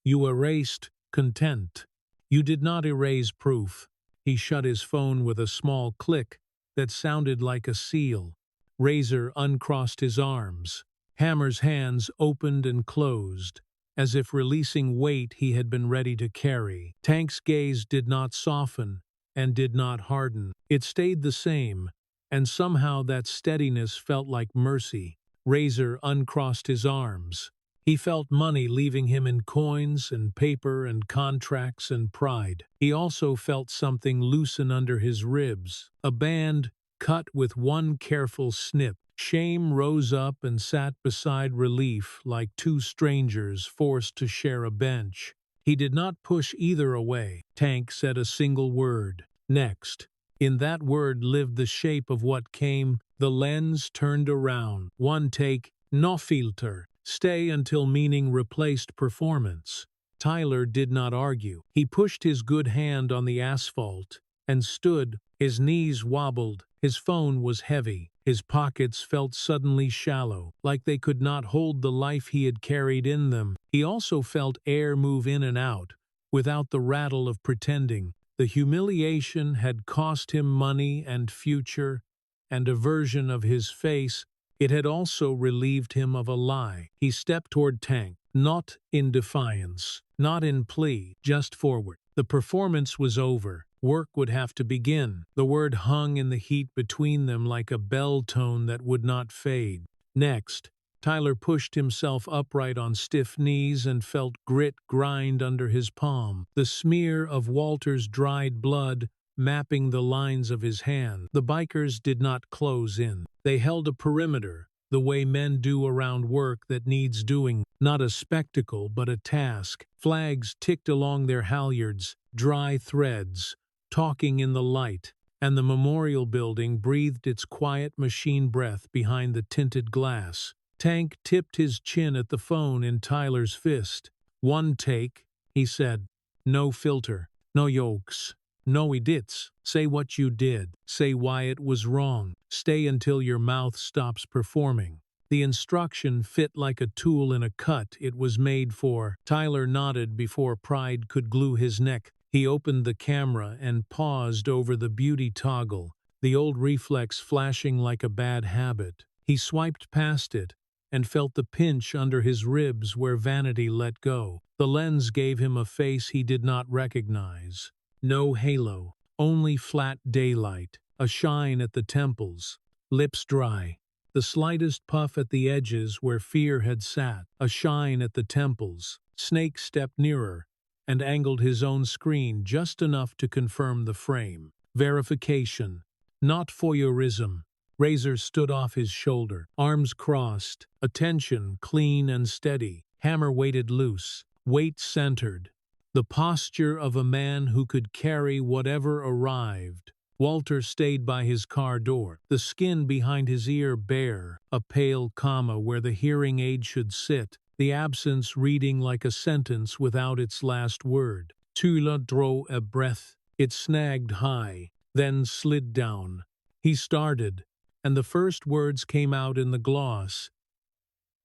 You erased content. You did not erase proof. He shut his phone with a small click that sounded like a seal. Razor uncrossed his arms. Hammer's hands opened and closed, as if releasing weight he had been ready to carry. Tank's gaze did not soften and did not harden. It stayed the same, and somehow that steadiness felt like mercy. Razor uncrossed his arms. He felt money leaving him in coins and paper and contracts and pride. He also felt something loosen under his ribs, a band cut with one careful snip. Shame rose up and sat beside relief like two strangers forced to share a bench. He did not push either away. Tank said a single word. Next. In that word lived the shape of what came. The lens turned around. One take, no filter. Stay until meaning replaced performance. Tyler did not argue. He pushed his good hand on the asphalt and stood. His knees wobbled. His phone was heavy. His pockets felt suddenly shallow, like they could not hold the life he had carried in them. He also felt air move in and out, without the rattle of pretending. The humiliation had cost him money and future, and a version of his face. It had also relieved him of a lie. He stepped toward Tank, not in defiance, not in plea, just forward. The performance was over. Work would have to begin. The word hung in the heat between them like a bell tone that would not fade. Next, Tyler pushed himself upright on stiff knees and felt grit grind under his palm, the smear of Walter's dried blood mapping the lines of his hand. The bikers did not close in. They held a perimeter, the way men do around work that needs doing, not a spectacle but a task. Flags ticked along their halyards, dry threads, talking in the light, and the memorial building breathed its quiet machine breath behind the tinted glass. Tank tipped his chin at the phone in Tyler's fist. One take, he said. No filter, no yokes, no edits. Say what you did. Say why it was wrong. Stay until your mouth stops performing. The instruction fit like a tool in a cut it was made for. Tyler nodded before pride could glue his neck. He opened the camera and paused over the beauty toggle, the old reflex flashing like a bad habit. He swiped past it and felt the pinch under his ribs where vanity let go. The lens gave him a face he did not recognize. No halo, only flat daylight, a shine at the temples, lips dry, the slightest puff at the edges where fear had sat, a shine at the temples. Snake stepped nearer and angled his own screen just enough to confirm the frame. Verification, not voyeurism. Razor stood off his shoulder, arms crossed, attention clean and steady, hammer weighted loose, weight centered. The posture of a man who could carry whatever arrived. Walter stayed by his car door, the skin behind his ear bare, a pale comma where the hearing aid should sit, the absence reading like a sentence without its last word. Tula drew a breath. It snagged high, then slid down. He started, and the first words came out in the gloss.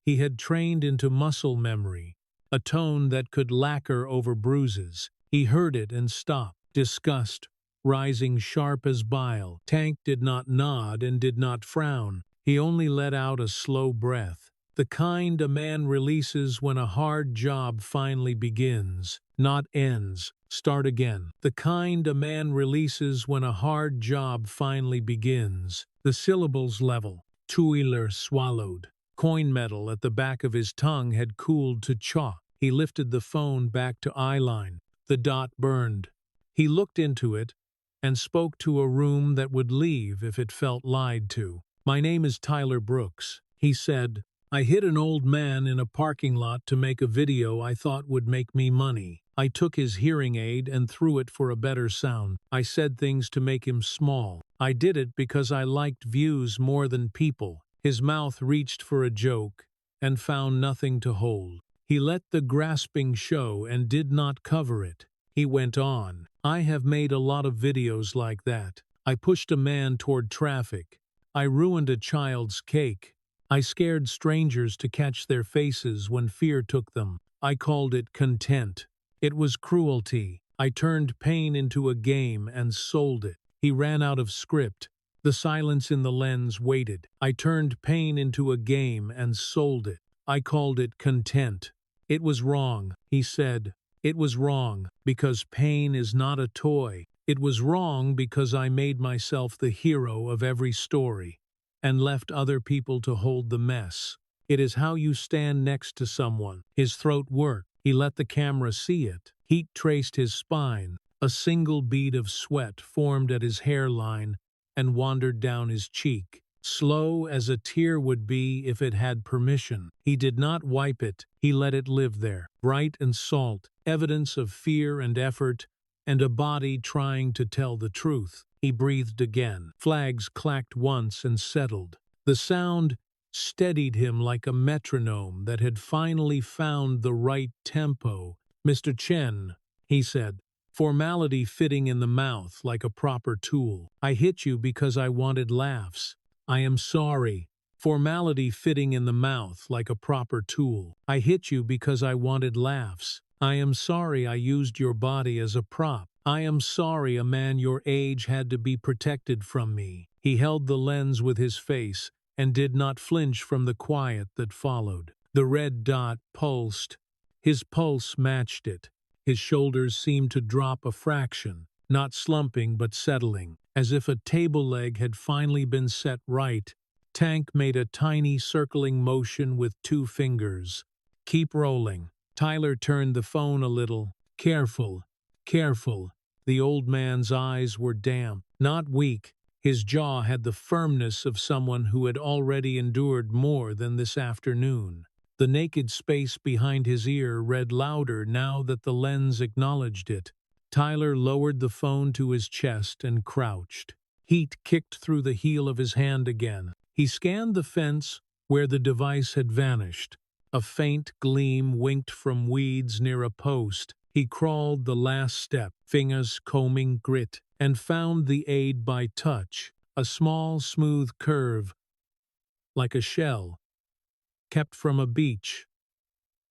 He had trained into muscle memory, a tone that could lacquer over bruises. He heard it and stopped, disgust rising sharp as bile. Tank did not nod and did not frown. He only let out a slow breath. The kind a man releases when a hard job finally begins, not ends. Start again. The kind a man releases when a hard job finally begins. The syllables level. Tyler swallowed. Coin metal at the back of his tongue had cooled to chalk. He lifted the phone back to eyeline. The dot burned. He looked into it and spoke to a room that would leave if it felt lied to. My name is Tyler Brooks, he said. I hit an old man in a parking lot to make a video I thought would make me money. I took his hearing aid and threw it for a better sound. I said things to make him small. I did it because I liked views more than people. His mouth reached for a joke and found nothing to hold. He let the grasping show and did not cover it. He went on. I have made a lot of videos like that. I pushed a man toward traffic. I ruined a child's cake. I scared strangers to catch their faces when fear took them. I called it content. It was cruelty. I turned pain into a game and sold it. He ran out of script. The silence in the lens waited. I turned pain into a game and sold it. I called it content. It was wrong, he said. It was wrong because pain is not a toy. It was wrong because I made myself the hero of every story and left other people to hold the mess. It is how you stand next to someone. His throat worked. He let the camera see it. Heat traced his spine. A single bead of sweat formed at his hairline and wandered down his cheek. Slow as a tear would be if it had permission. He did not wipe it. He let it live there, bright and salt, evidence of fear and effort, and a body trying to tell the truth. He breathed again. Flags clacked once and settled. The sound steadied him like a metronome that had finally found the right tempo. "Mr. Chen," he said, formality fitting in the mouth like a proper tool. "I hit you because I wanted laughs. I am sorry." Formality fitting in the mouth like a proper tool. "I hit you because I wanted laughs. I am sorry I used your body as a prop. I am sorry a man your age had to be protected from me." He held the lens with his face and did not flinch from the quiet that followed. The red dot pulsed. His pulse matched it. His shoulders seemed to drop a fraction, not slumping but settling, as if a table leg had finally been set right. Tank made a tiny circling motion with 2 fingers. "Keep rolling." Tyler turned the phone a little. "Careful, careful." The old man's eyes were damp, not weak. His jaw had the firmness of someone who had already endured more than this afternoon. The naked space behind his ear read louder now that the lens acknowledged it. Tyler lowered the phone to his chest and crouched. Heat kicked through the heel of his hand again. He scanned the fence where the device had vanished. A faint gleam winked from weeds near a post. He crawled the last step, fingers combing grit, and found the aid by touch, a small, smooth curve, like a shell, kept from a beach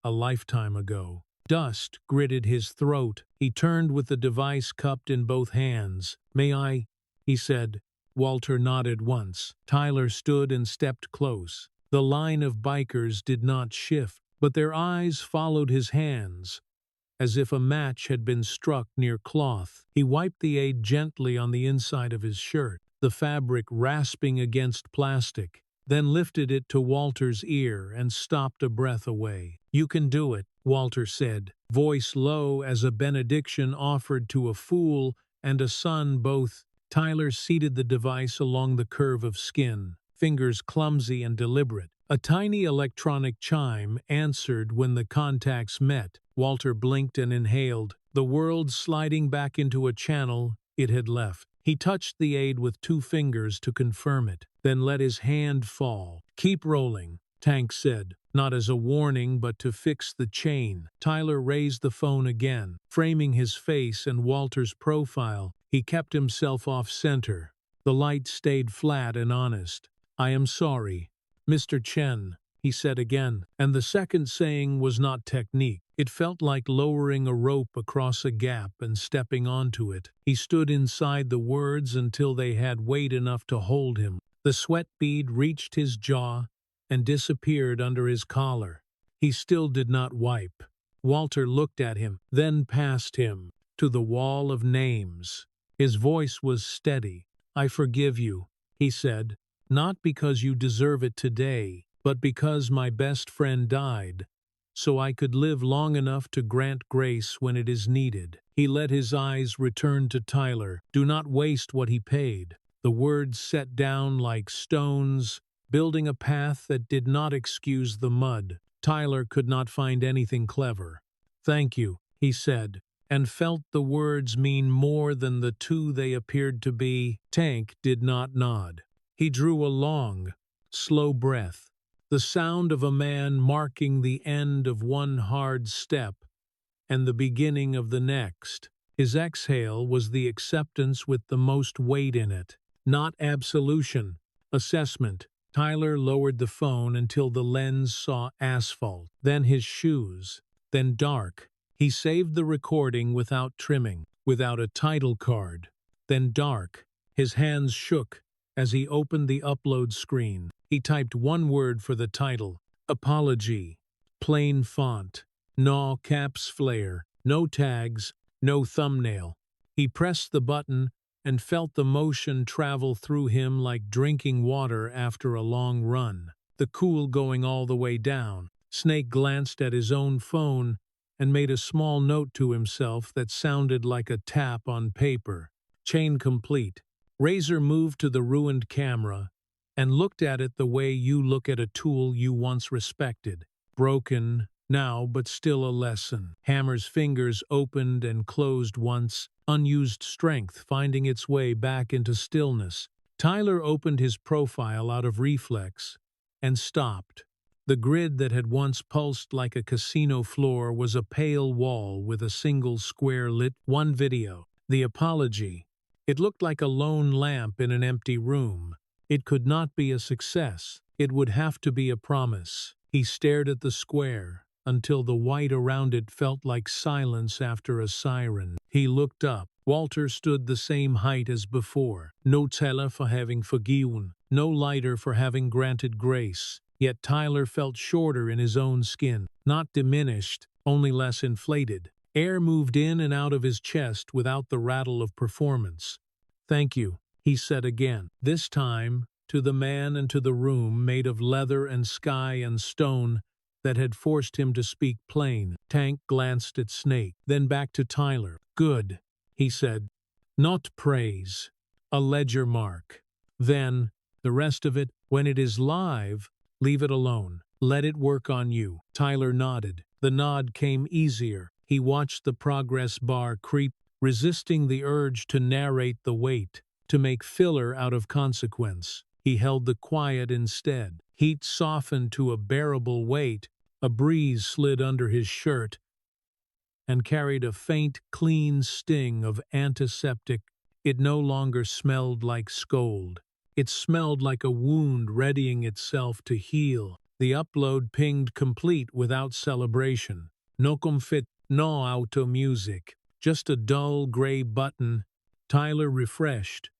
a lifetime ago. Dust gritted his throat. He turned with the device cupped in both hands. "May I?" he said. Walter nodded once. Tyler stood and stepped close. The line of bikers did not shift, but their eyes followed his hands, as if a match had been struck near cloth. He wiped the aid gently on the inside of his shirt, the fabric rasping against plastic, then lifted it to Walter's ear and stopped a breath away. "You can do it," Walter said, voice low as a benediction offered to a fool and a son both. Tyler seated the device along the curve of skin, fingers clumsy and deliberate. A tiny electronic chime answered when the contacts met. Walter blinked and inhaled, the world sliding back into a channel it had left. He touched the aid with 2 fingers to confirm it, then let his hand fall. "Keep rolling," Tank said, not as a warning but to fix the chain. Tyler raised the phone again, framing his face and Walter's profile. He kept himself off-center. The light stayed flat and honest. "I am sorry, Mr. Chen," he said again, and the second saying was not technique. It felt like lowering a rope across a gap and stepping onto it. He stood inside the words until they had weight enough to hold him. The sweat bead reached his jaw and disappeared under his collar. He still did not wipe. Walter looked at him, then past him, to the wall of names. His voice was steady. "I forgive you," he said, "not because you deserve it today, but because my best friend died, so I could live long enough to grant grace when it is needed." He let his eyes return to Tyler. "Do not waste what he paid." The words set down like stones, building a path that did not excuse the mud. Tyler could not find anything clever. "Thank you," he said, and felt the words mean more than the 2 they appeared to be. Tank did not nod. He drew a long, slow breath, the sound of a man marking the end of one hard step and the beginning of the next. His exhale was the acceptance with the most weight in it, not absolution, assessment. Tyler lowered the phone until the lens saw asphalt, then his shoes, then dark. He saved the recording without trimming, without a title card, then dark. His hands shook as he opened the upload screen. He typed 1 word for the title: apology. Plain font, no caps flare, no tags, no thumbnail. He pressed the button and felt the motion travel through him like drinking water after a long run. the cool going all the way down. Snake glanced at his own phone and made a small note to himself that sounded like a tap on paper. Chain complete. Razor moved to the ruined camera and looked at it the way you look at a tool you once respected. Broken now, but still a lesson. Hammer's fingers opened and closed once, unused strength finding its way back into stillness. Tyler opened his profile out of reflex and stopped. The grid that had once pulsed like a casino floor was a pale wall with a single square lit. One video. The apology. It looked like a lone lamp in an empty room. It could not be a success. It would have to be a promise. He stared at the square until the white around it felt like silence after a siren. He looked up. Walter stood the same height as before. No teller for having forgiven, no lighter for having granted grace. Yet Tyler felt shorter in his own skin, not diminished, only less inflated. Air moved in and out of his chest without the rattle of performance. "Thank you," he said again, this time to the man and to the room made of leather and sky and stone that had forced him to speak plain. Tank glanced at Snake, then back to Tyler. "Good," he said. "Not praise. A ledger mark. Then, the rest of it, when it is live, leave it alone. Let it work on you." Tyler nodded. The nod came easier. He watched the progress bar creep, resisting the urge to narrate the weight, to make filler out of consequence. He held the quiet instead. Heat softened to a bearable weight, a breeze slid under his shirt, and carried a faint, clean sting of antiseptic. It no longer smelled like scold. It smelled like a wound readying itself to heal. The upload pinged complete without celebration. No confit, no auto music. Just a dull gray button. Tyler refreshed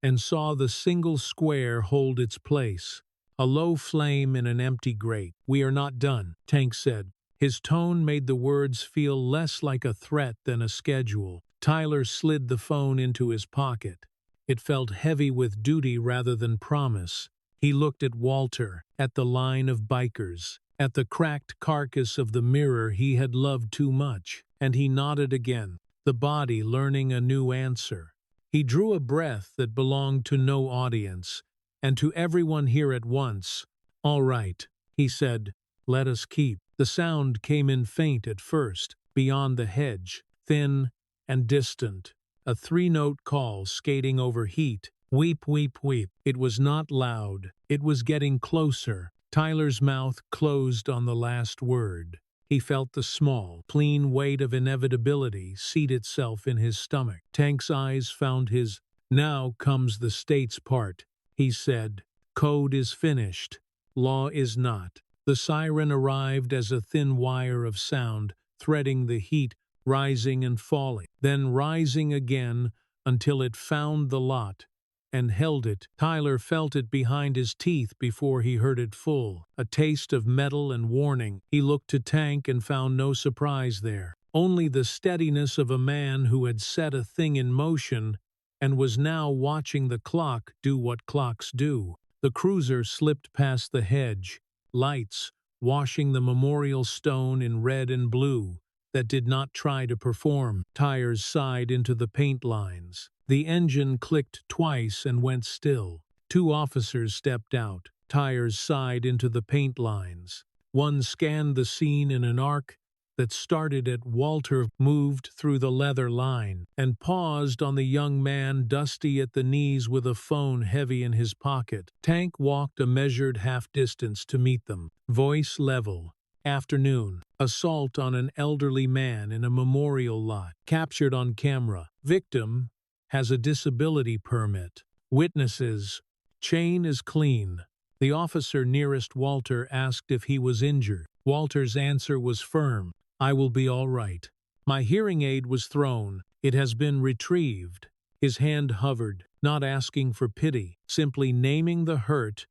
and saw the single square hold its place. A low flame in an empty grate. "We are not done," Tank said. His tone made the words feel less like a threat than a schedule. Tyler slid the phone into his pocket. It felt heavy with duty rather than promise. He looked at Walter, at the line of bikers, at the cracked carcass of the mirror he had loved too much, and he nodded again, the body learning a new answer. He drew a breath that belonged to no audience, and to everyone here at once. "All right," he said, "let us keep." The sound came in faint at first, beyond the hedge, thin and distant. A three-note call skating over heat. Weep, weep, weep. It was not loud. It was getting closer. Tyler's mouth closed on the last word. He felt the small, clean weight of inevitability seat itself in his stomach. Tank's eyes found his. "Now comes the state's part," he said. "Code is finished. Law is not." The siren arrived as a thin wire of sound, threading the heat, rising and falling, then rising again until it found the lot and held it. Tyler felt it behind his teeth before he heard it full, a taste of metal and warning. He looked to Tank and found no surprise there, only the steadiness of a man who had set a thing in motion and was now watching the clock do what clocks do. The cruiser slipped past the hedge, lights washing the memorial stone in red and blue that did not try to perform. Tires sighed into the paint lines. The engine clicked twice and went still. Two officers stepped out. Tires sighed into the paint lines. One scanned the scene in an arc that started at Walter, moved through the leather line, and paused on the young man dusty at the knees with a phone heavy in his pocket. Tank walked a measured half-distance to meet them, voice level. "Afternoon. Assault on an elderly man in a memorial lot. Captured on camera. Victim has a disability permit. Witnesses. Chain is clean." The officer nearest Walter asked if he was injured. Walter's answer was firm. "I will be all right. My hearing aid was thrown. It has been retrieved." His hand hovered, not asking for pity, simply naming the hurt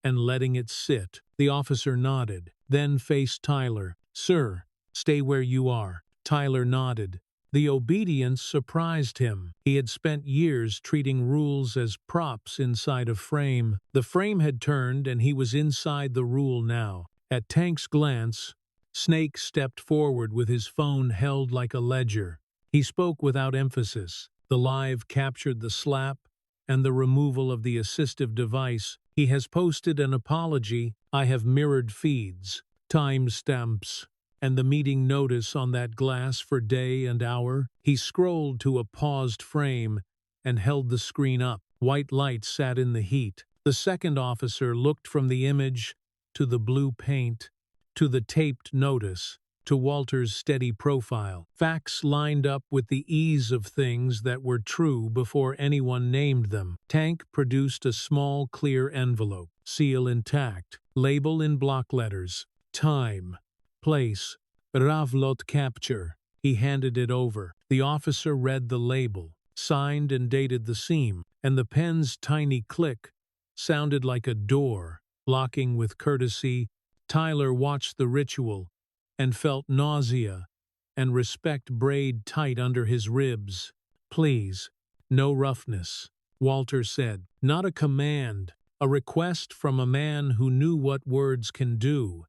and letting it sit. The officer nodded, then faced Tyler. "Sir, stay where you are." Tyler nodded, The obedience surprised him. He had spent years treating rules as props inside a frame. The frame had turned and he was inside the rule now. At Tank's glance, Snake stepped forward with his phone held like a ledger. He spoke without emphasis. The live captured the slap and the removal of the assistive device. He has posted an apology. I have mirrored feeds, timestamps, and the meeting notice on that glass for day and hour. He scrolled to a paused frame and held the screen up. White light sat in the heat. The second officer looked from the image to the blue paint, to the taped notice, to Walter's steady profile. Facts lined up with the ease of things that were true before anyone named them. Tank produced a small, clear envelope, seal intact, label in block letters, time, place, Ravlot capture. He handed it over. The officer read the label, signed and dated the seam, and the pen's tiny click sounded like a door, locking with courtesy. Tyler watched the ritual and felt nausea and respect braid tight under his ribs. Please, no roughness, Walter said. Not a command, a request from a man who knew what words can do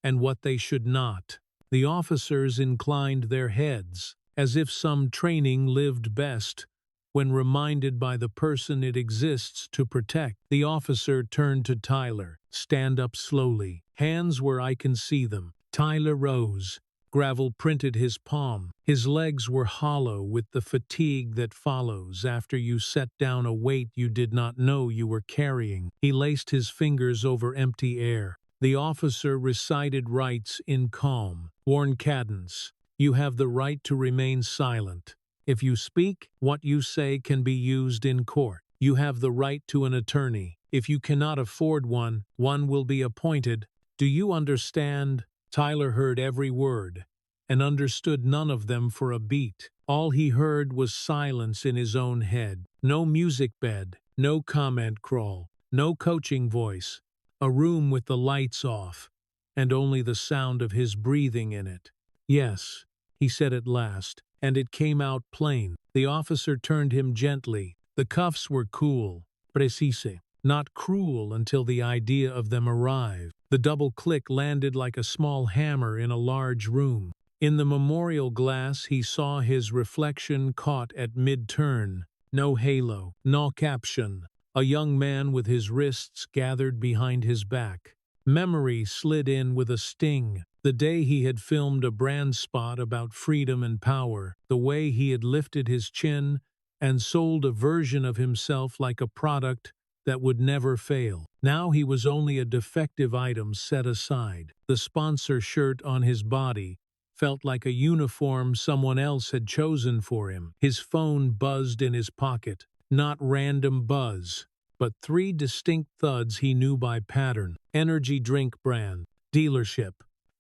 and what they should not. The officers inclined their heads, as if some training lived best when reminded by the person it exists to protect. The officer turned to Tyler. Stand up slowly, hands where I can see them. Tyler rose. Gravel printed his palm. His legs were hollow with the fatigue that follows after you set down a weight you did not know you were carrying. He laced his fingers over empty air. The officer recited rights in calm, worn cadence. You have the right to remain silent. If you speak, what you say can be used in court. You have the right to an attorney. If you cannot afford one, one will be appointed. Do you understand? Tyler heard every word, and understood none of them for a beat. All he heard was silence in his own head. No music bed, no comment crawl, no coaching voice. A room with the lights off, and only the sound of his breathing in it. Yes, he said at last, and it came out plain. The officer turned him gently. The cuffs were cool, precise, not cruel until the idea of them arrived. The double click landed like a small hammer in a large room. In the memorial glass he saw his reflection caught at mid-turn. No halo, no caption. A young man with his wrists gathered behind his back. Memory slid in with a sting. The day he had filmed a brand spot about freedom and power. The way he had lifted his chin and sold a version of himself like a product that would never fail. Now he was only a defective item set aside. The sponsor shirt on his body felt like a uniform someone else had chosen for him. His phone buzzed in his pocket. Not random buzz, but 3 distinct thuds he knew by pattern. Energy drink brand, dealership,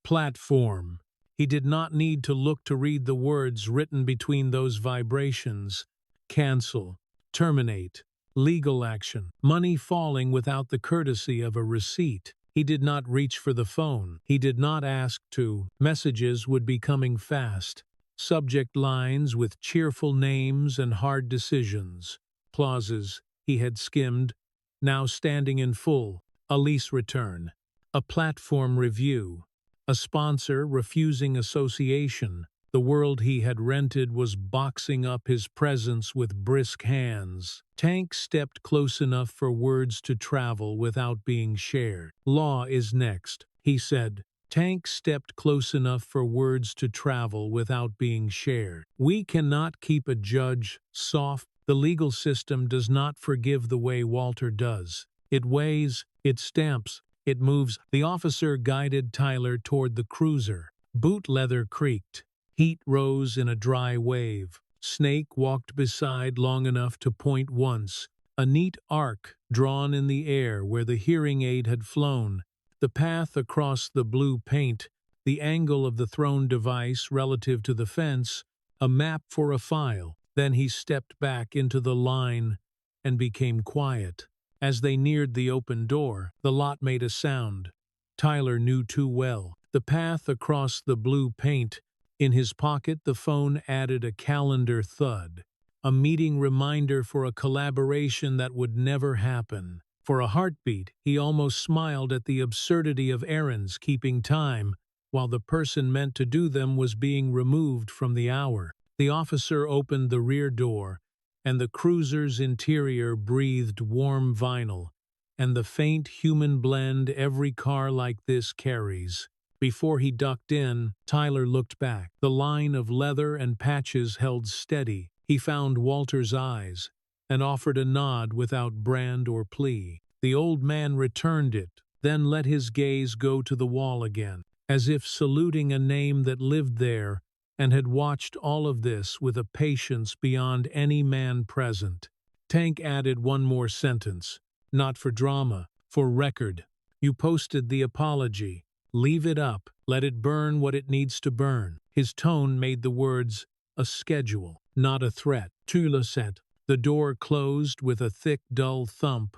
platform. He did not need to look to read the words written between those vibrations. Cancel, terminate, legal action, money falling without the courtesy of a receipt. He did not reach for the phone. He did not ask to. Messages would be coming fast. Subject lines with cheerful names and hard decisions. Clauses he had skimmed, now standing in full. A lease return. A platform review. A sponsor refusing association. The world he had rented was boxing up his presence with brisk hands. Tank stepped close enough for words to travel without being shared. Law is next, he said. Tank stepped close enough for words to travel without being shared. We cannot keep a judge soft. The legal system does not forgive the way Walter does. It weighs, it stamps, it moves. The officer guided Tyler toward the cruiser. Boot leather creaked. Heat rose in a dry wave. Snake walked beside long enough to point once. A neat arc drawn in the air where the hearing aid had flown. The path across the blue paint, the angle of the thrown device relative to the fence, a map for a file. Then he stepped back into the line and became quiet. As they neared the open door, the lot made a sound. Tyler knew too well. The path across the blue paint, In his pocket, the phone added a calendar thud, a meeting reminder for a collaboration that would never happen. For a heartbeat, he almost smiled at the absurdity of errands keeping time, while the person meant to do them was being removed from the hour. The officer opened the rear door, and the cruiser's interior breathed warm vinyl, and the faint human blend every car like this carries. Before he ducked in, Tyler looked back. The line of leather and patches held steady. He found Walter's eyes and offered a nod without brand or plea. The old man returned it, then let his gaze go to the wall again, as if saluting a name that lived there and had watched all of this with a patience beyond any man present. Tank added one more sentence. Not for drama, for record. You posted the apology. Leave it up. Let it burn what it needs to burn. His tone made the words a schedule, not a threat. Tu le sais. The door closed with a thick, dull thump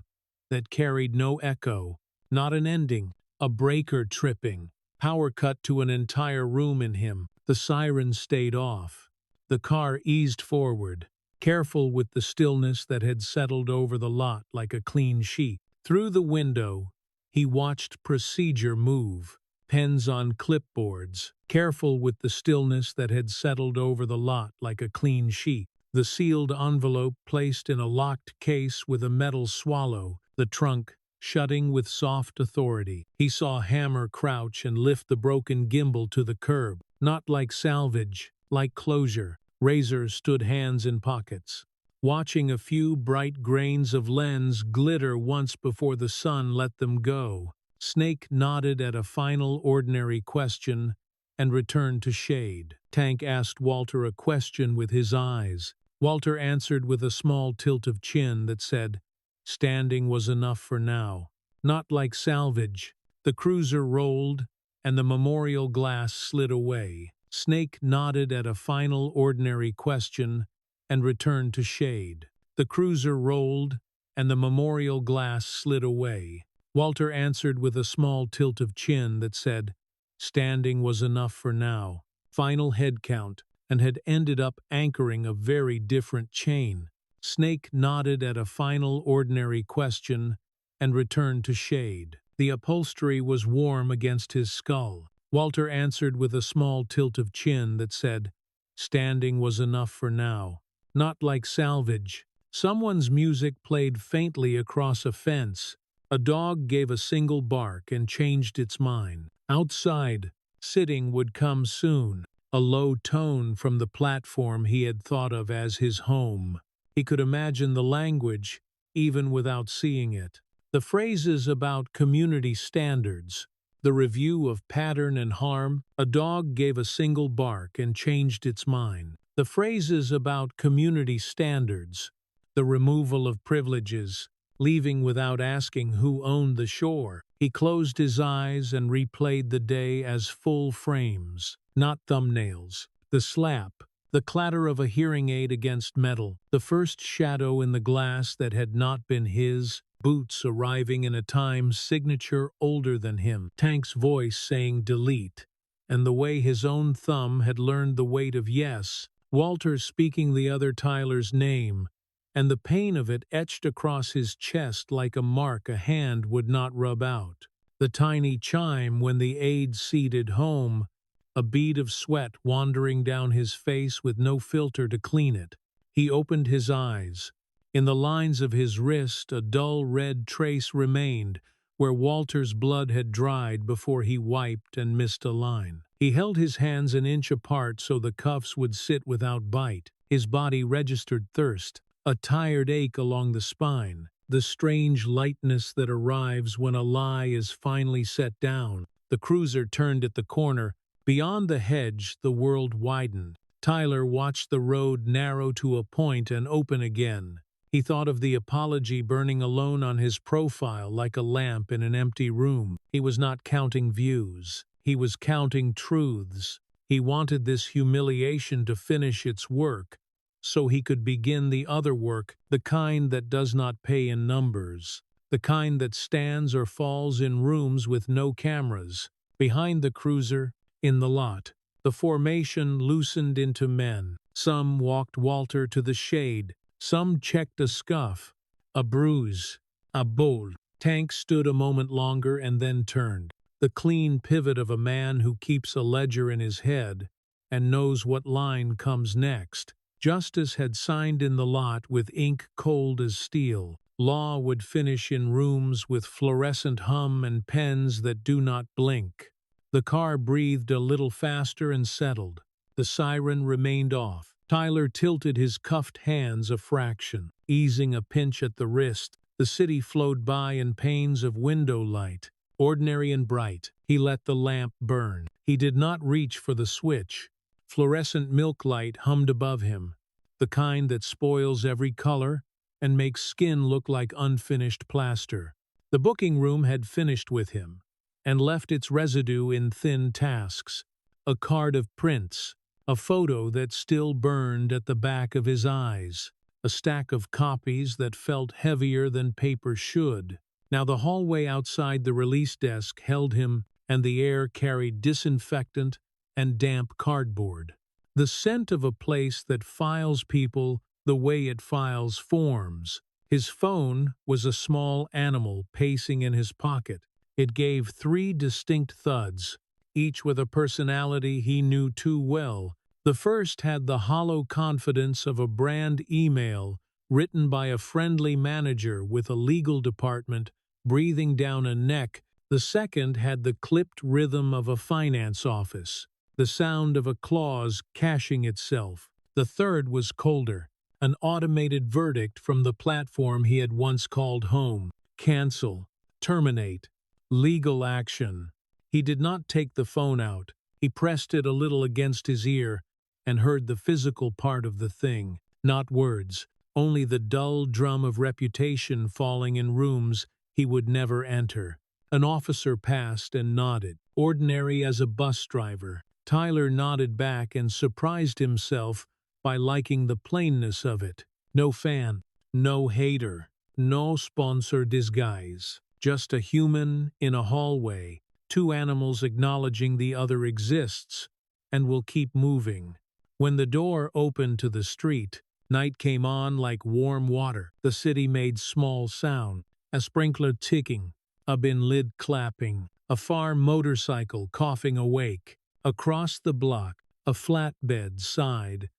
that carried no echo, not an ending, a breaker tripping. Power cut to an entire room in him. The siren stayed off. The car eased forward, careful with the stillness that had settled over the lot like a clean sheet. Through the window, he watched procedure move. Pens on clipboards, careful with the stillness that had settled over the lot like a clean sheet. The sealed envelope placed in a locked case with a metal swallow, the trunk shutting with soft authority. He saw Hammer crouch and lift the broken gimbal to the curb, not like salvage, like closure. Razor stood hands in pockets, watching a few bright grains of lens glitter once before the sun let them go. Snake nodded at a final ordinary question and returned to shade. Tank asked Walter a question with his eyes. Walter answered with a small tilt of chin that said, "Standing was enough for now." Not like salvage. The cruiser rolled, and the memorial glass slid away. Snake nodded at a final ordinary question and returned to shade. The cruiser rolled, and the memorial glass slid away. Walter answered with a small tilt of chin that said, "Standing was enough for now." Final head count, and had ended up anchoring a very different chain. Snake nodded at a final ordinary question and returned to shade. The upholstery was warm against his skull. Walter answered with a small tilt of chin that said, "Standing was enough for now." Not like salvage. Someone's music played faintly across a fence. A dog gave a single bark and changed its mind. Outside, sitting would come soon. A low tone from the platform he had thought of as his home. He could imagine the language, even without seeing it. The phrases about community standards, the review of pattern and harm. A dog gave a single bark and changed its mind. The phrases about community standards, the removal of privileges, leaving without asking who owned the shore. He closed his eyes and replayed the day as full frames, not thumbnails. The slap, the clatter of a hearing aid against metal, the first shadow in the glass that had not been his, boots arriving in a time signature older than him, Tank's voice saying delete, and the way his own thumb had learned the weight of yes, Walter speaking the other Tyler's name, and the pain of it etched across his chest like a mark a hand would not rub out. The tiny chime when the aide seated home, a bead of sweat wandering down his face with no filter to clean it. He opened his eyes. In the lines of his wrist, a dull red trace remained, where Walter's blood had dried before he wiped and missed a line. He held his hands an inch apart so the cuffs would sit without bite. His body registered thirst, a tired ache along the spine, the strange lightness that arrives when a lie is finally set down. The cruiser turned at the corner. Beyond the hedge, the world widened. Tyler watched the road narrow to a point and open again. He thought of the apology burning alone on his profile like a lamp in an empty room. He was not counting views. He was counting truths. He wanted this humiliation to finish its work, so he could begin the other work, the kind that does not pay in numbers, the kind that stands or falls in rooms with no cameras. Behind the cruiser, in the lot, The formation loosened into men. Some walked Walter to the shade. Some checked a scuff, a bruise, a bowl. Tank stood a moment longer and then turned. The clean pivot of a man who keeps a ledger in his head and knows what line comes next. Justice had signed in the lot with ink cold as steel. Law would finish in rooms with fluorescent hum and pens that do not blink. The car breathed a little faster and settled. The siren remained off. Tyler tilted his cuffed hands a fraction, easing a pinch at the wrist. The city flowed by in panes of window light, ordinary and bright. He let the lamp burn. He did not reach for the switch. Fluorescent milk light hummed above him, the kind that spoils every color and makes skin look like unfinished plaster. The booking room had finished with him and left its residue in thin tasks, a card of prints, a photo that still burned at the back of his eyes, a stack of copies that felt heavier than paper should. Now the hallway outside the release desk held him, and the air carried disinfectant and damp cardboard. The scent of a place that files people the way it files forms. His phone was a small animal pacing in his pocket. It gave 3 distinct thuds, each with a personality he knew too well. The first had the hollow confidence of a brand email written by a friendly manager with a legal department breathing down a neck. The second had the clipped rhythm of a finance office, the sound of a clause caching itself. The third was colder, an automated verdict from the platform he had once called home. Cancel, terminate, legal action. He did not take the phone out. He pressed it a little against his ear and heard the physical part of the thing. Not words, only the dull drum of reputation falling in rooms he would never enter. An officer passed and nodded, ordinary as a bus driver. Tyler nodded back and surprised himself by liking the plainness of it. No fan, no hater, no sponsor disguise. Just a human in a hallway, 2 animals acknowledging the other exists and will keep moving. When the door opened to the street, night came on like warm water. The city made small sound, a sprinkler ticking, a bin lid clapping, a far motorcycle coughing awake. Across the block, a flatbed sighed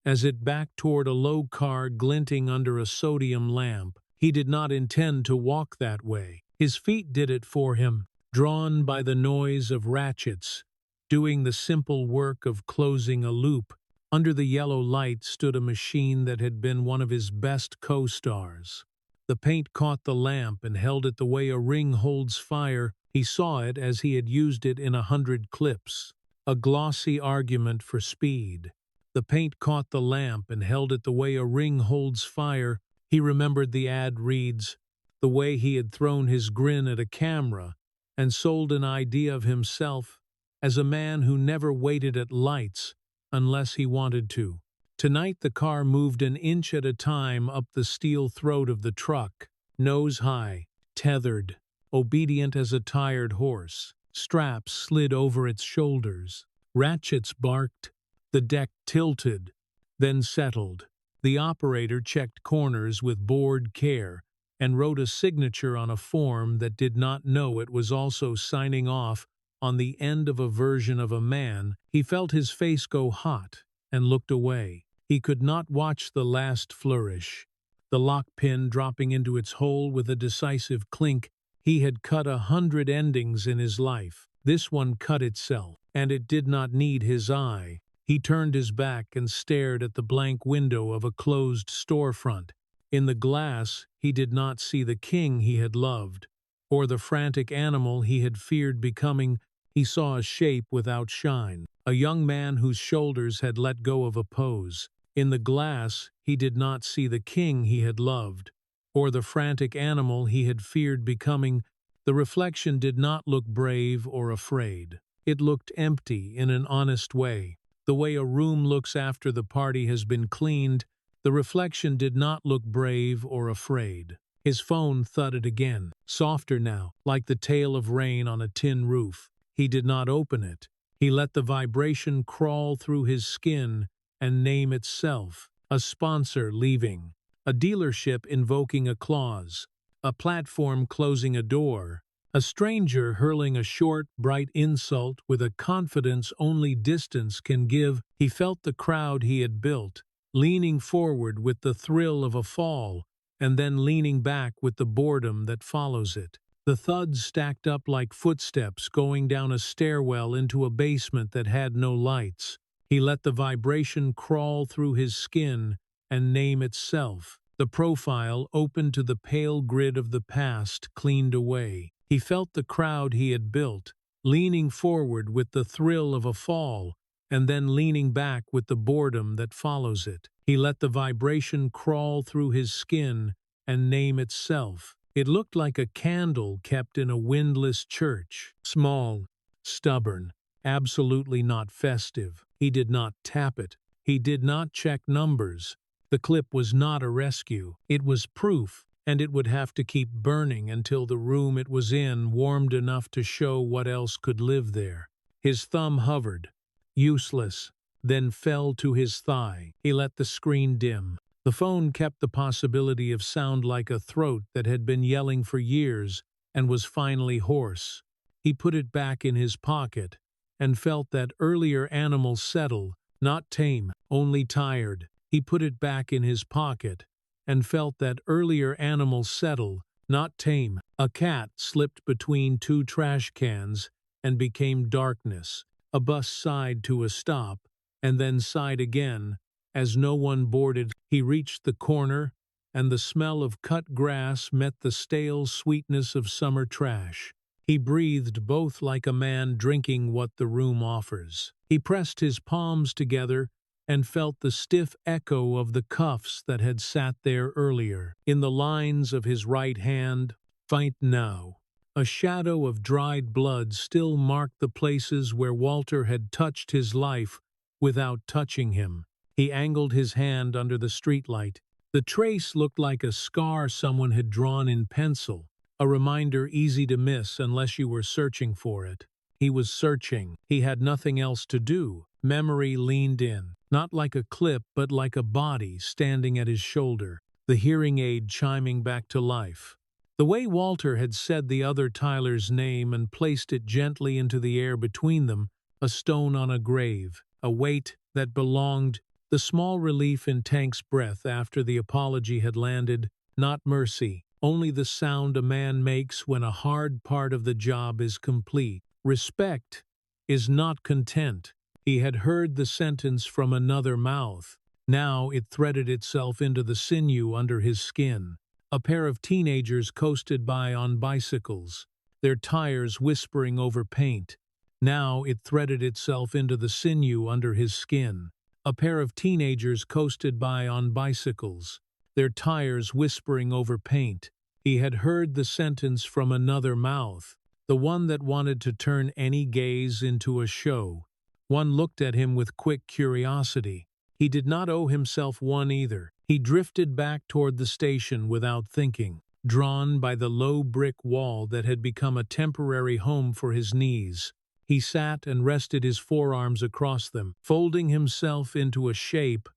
as it backed toward a low car glinting under a sodium lamp. He did not intend to walk that way. His feet did it for him, drawn by the noise of ratchets, doing the simple work of closing a loop. Under the yellow light stood a machine that had been one of his best co-stars. The paint caught the lamp and held it the way a ring holds fire. He saw it as he had used it in 100 clips. A glossy argument for speed. The paint caught the lamp and held it the way a ring holds fire. He remembered the ad reads, the way he had thrown his grin at a camera and sold an idea of himself as a man who never waited at lights unless he wanted to. Tonight the car moved an inch at a time up the steel throat of the truck, nose high, tethered, obedient as a tired horse. Straps slid over its shoulders. Ratchets barked. The deck tilted, then settled. The operator checked corners with bored care and wrote a signature on a form that did not know it was also signing off on the end of a version of a man. He felt his face go hot and looked away. He could not watch the last flourish, the lock pin dropping into its hole with a decisive clink. He had cut 100 endings in his life. This one cut itself, and it did not need his eye. He turned his back and stared at the blank window of a closed storefront. In the glass, he did not see the king he had loved, or the frantic animal he had feared becoming. He saw a shape without shine, a young man whose shoulders had let go of a pose. In the glass, he did not see the king he had loved, or the frantic animal he had feared becoming. The reflection did not look brave or afraid. It looked empty in an honest way, the way a room looks after the party has been cleaned. The reflection did not look brave or afraid. His phone thudded again, softer now, like the tail of rain on a tin roof. He did not open it. He let the vibration crawl through his skin and name itself. A sponsor leaving, a dealership invoking a clause, a platform closing a door, a stranger hurling a short, bright insult with a confidence only distance can give. He felt the crowd he had built, leaning forward with the thrill of a fall, and then leaning back with the boredom that follows it. The thuds stacked up like footsteps going down a stairwell into a basement that had no lights. He let the vibration crawl through his skin and name itself. The profile, open to the pale grid of the past, cleaned away. He felt the crowd he had built, leaning forward with the thrill of a fall, and then leaning back with the boredom that follows it. He let the vibration crawl through his skin and name itself. It looked like a candle kept in a windless church. Small, stubborn, absolutely not festive. He did not tap it. He did not check numbers. The clip was not a rescue. It was proof, and it would have to keep burning until the room it was in warmed enough to show what else could live there. His thumb hovered, useless, then fell to his thigh. He let the screen dim. The phone kept the possibility of sound like a throat that had been yelling for years and was finally hoarse. He put it back in his pocket and felt that earlier animal settle, not tame, only tired. He put it back in his pocket and felt that earlier animal settle, not tame. A cat slipped between two trash cans and became darkness. A bus sighed to a stop and then sighed again. As no one boarded, he reached the corner, and the smell of cut grass met the stale sweetness of summer trash. He breathed both like a man drinking what the room offers. He pressed his palms together and felt the stiff echo of the cuffs that had sat there earlier. In the lines of his right hand, "Fight now." A shadow of dried blood still marked the places where Walter had touched his life without touching him. He angled his hand under the streetlight. The trace looked like a scar someone had drawn in pencil, a reminder easy to miss unless you were searching for it. He was searching. He had nothing else to do. Memory leaned in, not like a clip but like a body standing at his shoulder, the hearing aid chiming back to life. The way Walter had said the other Tyler's name and placed it gently into the air between them, a stone on a grave, a weight that belonged. The small relief in Tank's breath after the apology had landed, not mercy, only the sound a man makes when a hard part of the job is complete. Respect is not content. He had heard the sentence from another mouth. Now it threaded itself into the sinew under his skin. A pair of teenagers coasted by on bicycles, their tires whispering over paint. Now it threaded itself into the sinew under his skin. A pair of teenagers coasted by on bicycles, their tires whispering over paint. He had heard the sentence from another mouth, the one that wanted to turn any gaze into a show. One looked at him with quick curiosity. He did not owe himself one either. He drifted back toward the station without thinking, drawn by the low brick wall that had become a temporary home for his knees. He sat and rested his forearms across them, folding himself into a shape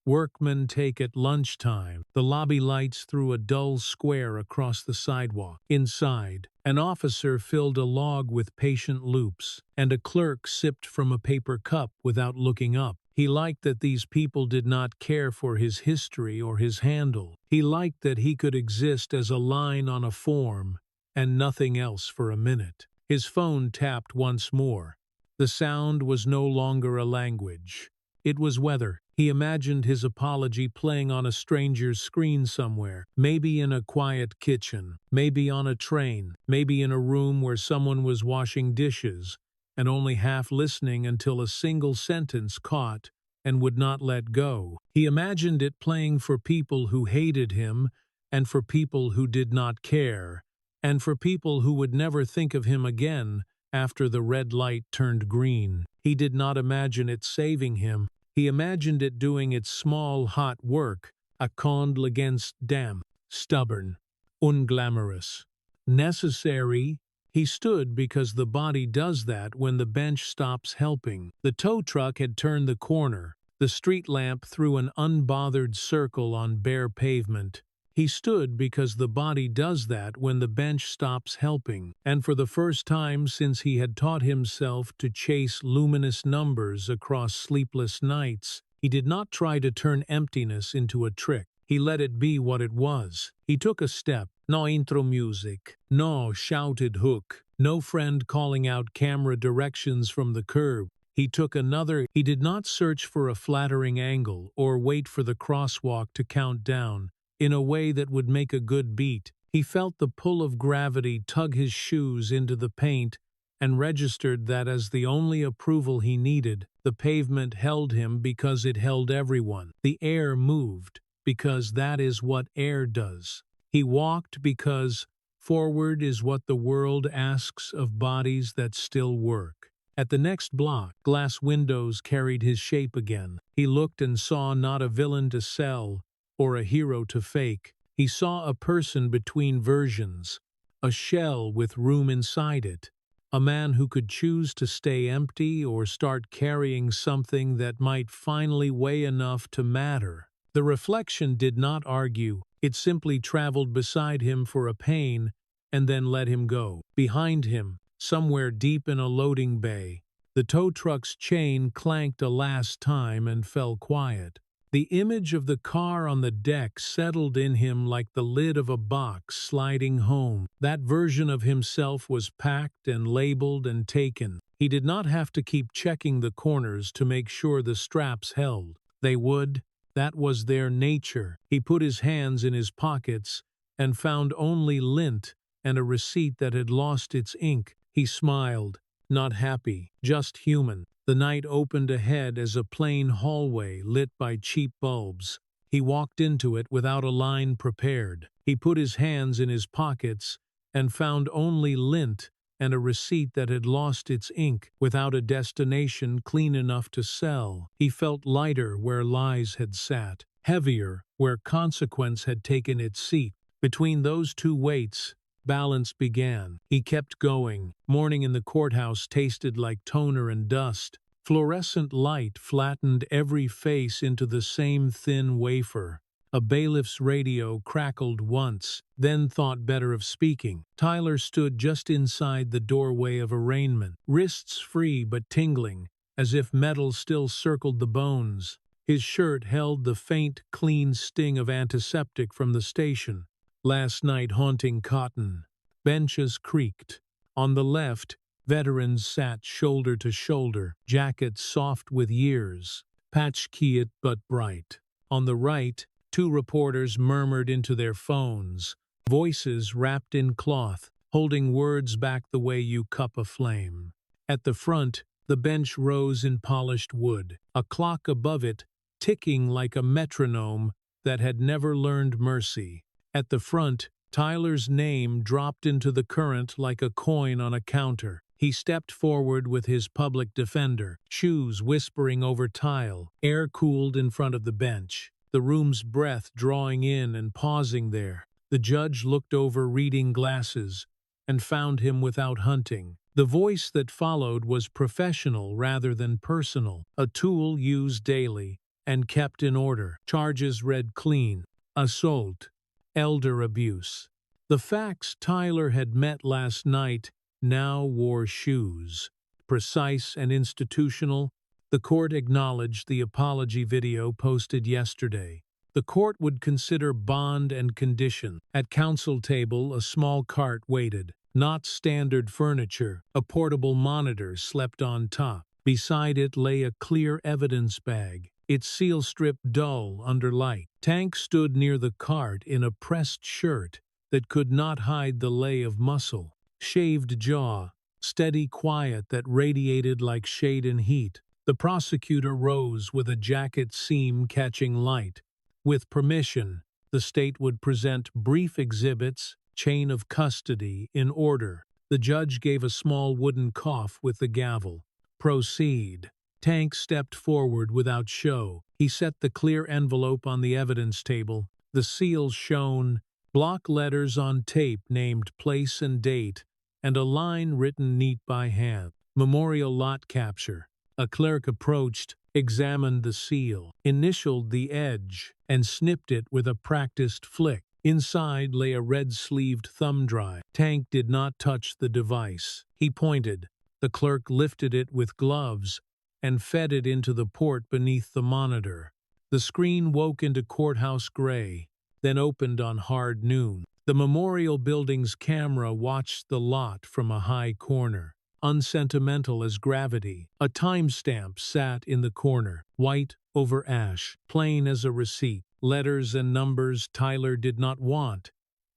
workmen take at lunchtime. The lobby lights threw a dull square across the sidewalk. Inside, an officer filled a log with patient loops, and a clerk sipped from a paper cup without looking up. He liked that these people did not care for his history or his handle. He liked that he could exist as a line on a form and nothing else for a minute. His phone tapped once more. The sound was no longer a language. It was weather. He imagined his apology playing on a stranger's screen somewhere, maybe in a quiet kitchen, maybe on a train, maybe in a room where someone was washing dishes, and only half listening until a single sentence caught and would not let go. He imagined it playing for people who hated him, and for people who did not care, and for people who would never think of him again after the red light turned green. He did not imagine it saving him. He imagined it doing its small, hot work, a contre against damp, stubborn, unglamorous, necessary, He stood because the body does that when the bench stops helping. The tow truck had turned the corner. The street lamp threw an unbothered circle on bare pavement. He stood because the body does that when the bench stops helping, and for the first time since he had taught himself to chase luminous numbers across sleepless nights, he did not try to turn emptiness into a trick. He let it be what it was. He took a step. No intro music. No shouted hook. No friend calling out camera directions from the curb. He took another. He did not search for a flattering angle or wait for the crosswalk to count down in a way that would make a good beat. He felt the pull of gravity tug his shoes into the paint and registered that as the only approval he needed. The pavement held him because it held everyone. The air moved because that is what air does. He walked because forward is what the world asks of bodies that still work. At the next block, glass windows carried his shape again. He looked and saw not a villain to sell or a hero to fake. He saw a person between versions, a shell with room inside it, a man who could choose to stay empty or start carrying something that might finally weigh enough to matter. The reflection did not argue. It simply traveled beside him for a pain and then let him go. Behind him, somewhere deep in a loading bay, the tow truck's chain clanked a last time and fell quiet. The image of the car on the deck settled in him like the lid of a box sliding home. That version of himself was packed and labeled and taken. He did not have to keep checking the corners to make sure the straps held. They would. That was their nature. He put his hands in his pockets and found only lint and a receipt that had lost its ink. He smiled, not happy, just human. The night opened ahead as a plain hallway lit by cheap bulbs. He walked into it without a line prepared. He put his hands in his pockets and found only lint and a receipt that had lost its ink, without a destination clean enough to sell. He felt lighter where lies had sat, heavier where consequence had taken its seat. Between those two weights, balance began. He kept going. Morning in the courthouse tasted like toner and dust. Fluorescent light flattened every face into the same thin wafer. A bailiff's radio crackled once, then thought better of speaking. Tyler stood just inside the doorway of arraignment, wrists free but tingling, as if metal still circled the bones. His shirt held the faint, clean sting of antiseptic from the station, last night haunting cotton. Benches creaked. On the left, veterans sat shoulder to shoulder, jackets soft with years, patch-keyed but bright. On the right, two reporters murmured into their phones, voices wrapped in cloth, holding words back the way you cup a flame. At the front, the bench rose in polished wood, a clock above it ticking like a metronome that had never learned mercy. At the front, Tyler's name dropped into the current like a coin on a counter. He stepped forward with his public defender, shoes whispering over tile, air cooled in front of the bench, the room's breath drawing in and pausing there. The judge looked over reading glasses and found him without hunting. The voice that followed was professional rather than personal, a tool used daily and kept in order. Charges read clean: assault, elder abuse. The facts Tyler had met last night now wore shoes. Precise and institutional, the court acknowledged the apology video posted yesterday. The court would consider bond and condition. At counsel table, a small cart waited. Not standard furniture. A portable monitor slept on top. Beside it lay a clear evidence bag, its seal strip dull under light. Tank stood near the cart in a pressed shirt that could not hide the lay of muscle. Shaved jaw, steady quiet that radiated like shade and heat. The prosecutor rose with a jacket seam catching light. With permission, the state would present brief exhibits, chain of custody, in order. The judge gave a small wooden cough with the gavel. Proceed. Tank stepped forward without show. He set the clear envelope on the evidence table. The seal shone. Block letters on tape named place and date, and a line written neat by hand. Memorial lot capture. A clerk approached, examined the seal, initialed the edge, and snipped it with a practiced flick. Inside lay a red-sleeved thumb drive. Tank did not touch the device. He pointed. The clerk lifted it with gloves and fed it into the port beneath the monitor. The screen woke into courthouse gray, then opened on hard noon. The memorial building's camera watched the lot from a high corner. Unsentimental as gravity, a timestamp sat in the corner, white over ash, plain as a receipt. Letters and numbers Tyler did not want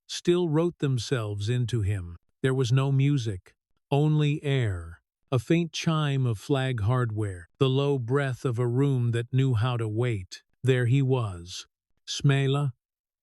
still wrote themselves into him. There was no music, only air, a faint chime of flag hardware, the low breath of a room that knew how to wait. There he was, Smela,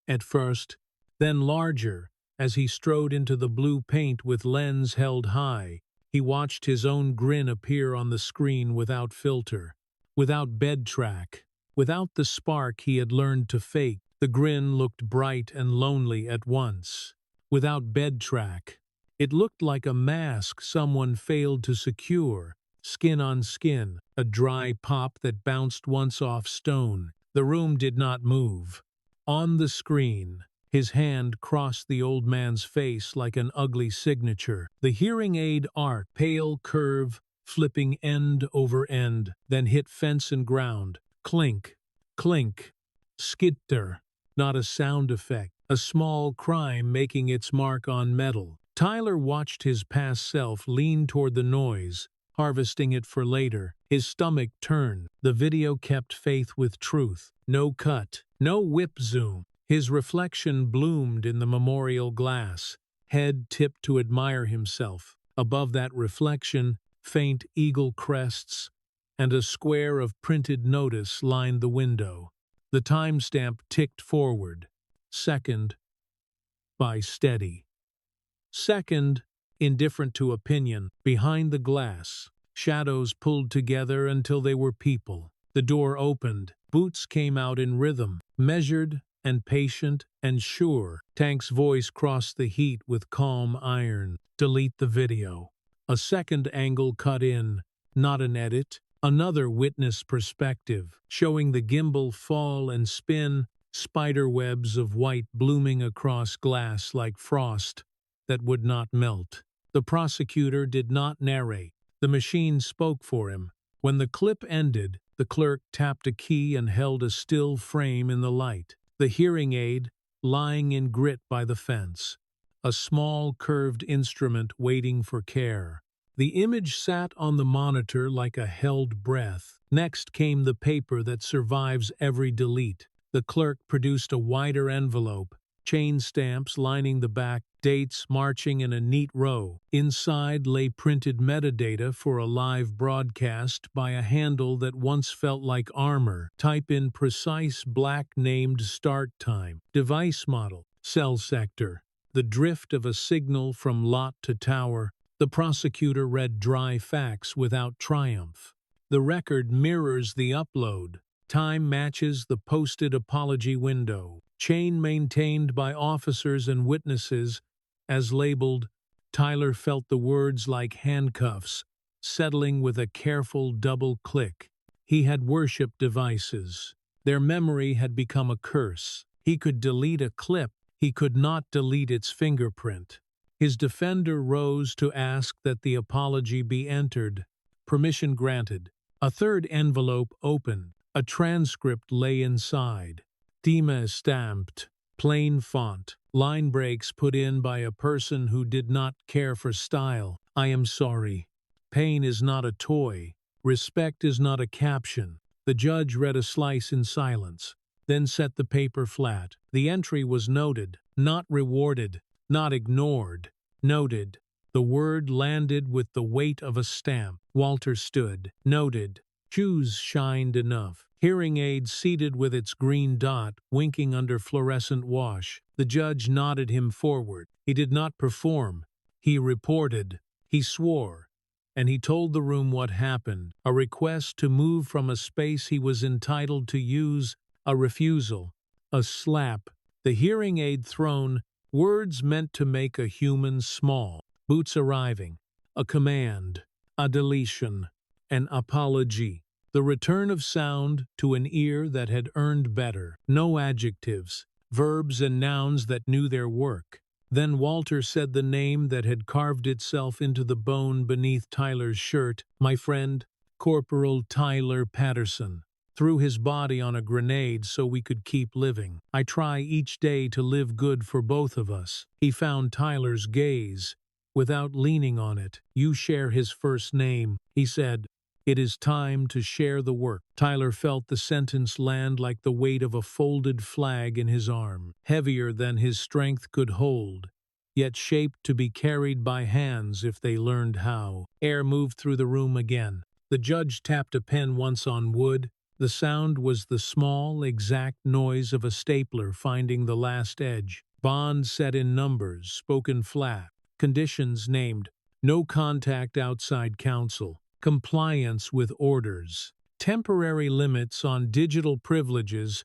at first, then larger, as he strode into the blue paint with lens held high. He watched his own grin appear on the screen without filter, without bed track, without the spark he had learned to fake. The grin looked bright and lonely at once. Without bed track, it looked like a mask someone failed to secure, skin on skin, a dry pop that bounced once off stone. The room did not move. On the screen, his hand crossed the old man's face like an ugly signature. The hearing aid arc, pale curve, flipping end over end, then hit fence and ground. Clink, clink, skitter. Not a sound effect, a small crime making its mark on metal. Tyler watched his past self lean toward the noise, harvesting it for later. His stomach turned. The video kept faith with truth. No cut, no whip zoom. His reflection bloomed in the memorial glass, head tipped to admire himself. Above that reflection, faint eagle crests and a square of printed notice lined the window. The timestamp ticked forward. Second, by steady. Second, indifferent to opinion, behind the glass. Shadows pulled together until they were people. The door opened. Boots came out in rhythm, measured and patient and sure. Tank's voice crossed the heat with calm iron. Delete the video. A second angle cut in, not an edit. Another witness perspective, showing the gimbal fall and spin, spider webs of white blooming across glass like frost that would not melt. The prosecutor did not narrate. The machine spoke for him. When the clip ended, the clerk tapped a key and held a still frame in the light. The hearing aid, lying in grit by the fence. A small curved instrument waiting for care. The image sat on the monitor like a held breath. Next came the paper that survives every delete. The clerk produced a wider envelope, chain stamps lining the back, dates marching in a neat row. Inside lay printed metadata for a live broadcast by a handle that once felt like armor. Type in precise black named start time, device model, cell sector, the drift of a signal from lot to tower. The prosecutor read dry facts without triumph. The record mirrors the upload. Time matches the posted apology window. Chain maintained by officers and witnesses, as labeled. Tyler felt the words like handcuffs, settling with a careful double click. He had worshipped devices. Their memory had become a curse. He could delete a clip. He could not delete its fingerprint. His defender rose to ask that the apology be entered. Permission granted. A third envelope opened. A transcript lay inside. Thema stamped. Plain font. Line breaks put in by a person who did not care for style. I am sorry. Pain is not a toy. Respect is not a caption. The judge read a slice in silence, then set the paper flat. The entry was noted, not rewarded. Not ignored, noted. The word landed with the weight of a stamp. Walter stood, noted. Shoes shined enough. Hearing aid seated with its green dot, winking under fluorescent wash. The judge nodded him forward. He did not perform. He reported. He swore. And he told the room what happened. A request to move from a space he was entitled to use. A refusal. A slap. The hearing aid thrown. Words meant to make a human small. Boots arriving. A command. A deletion. An apology. The return of sound to an ear that had earned better. No adjectives. Verbs and nouns that knew their work. Then Walter said the name that had carved itself into the bone beneath Tyler's shirt. My friend, Corporal Tyler Patterson. Threw his body on a grenade so we could keep living. I try each day to live good for both of us. He found Tyler's gaze. Without leaning on it, you share his first name, he said. It is time to share the work. Tyler felt the sentence land like the weight of a folded flag in his arm, heavier than his strength could hold, yet shaped to be carried by hands if they learned how. Air moved through the room again. The judge tapped a pen once on wood. The sound was the small, exact noise of a stapler finding the last edge. Bond set in numbers, spoken flat. Conditions named. No contact outside counsel. Compliance with orders. Temporary limits on digital privileges.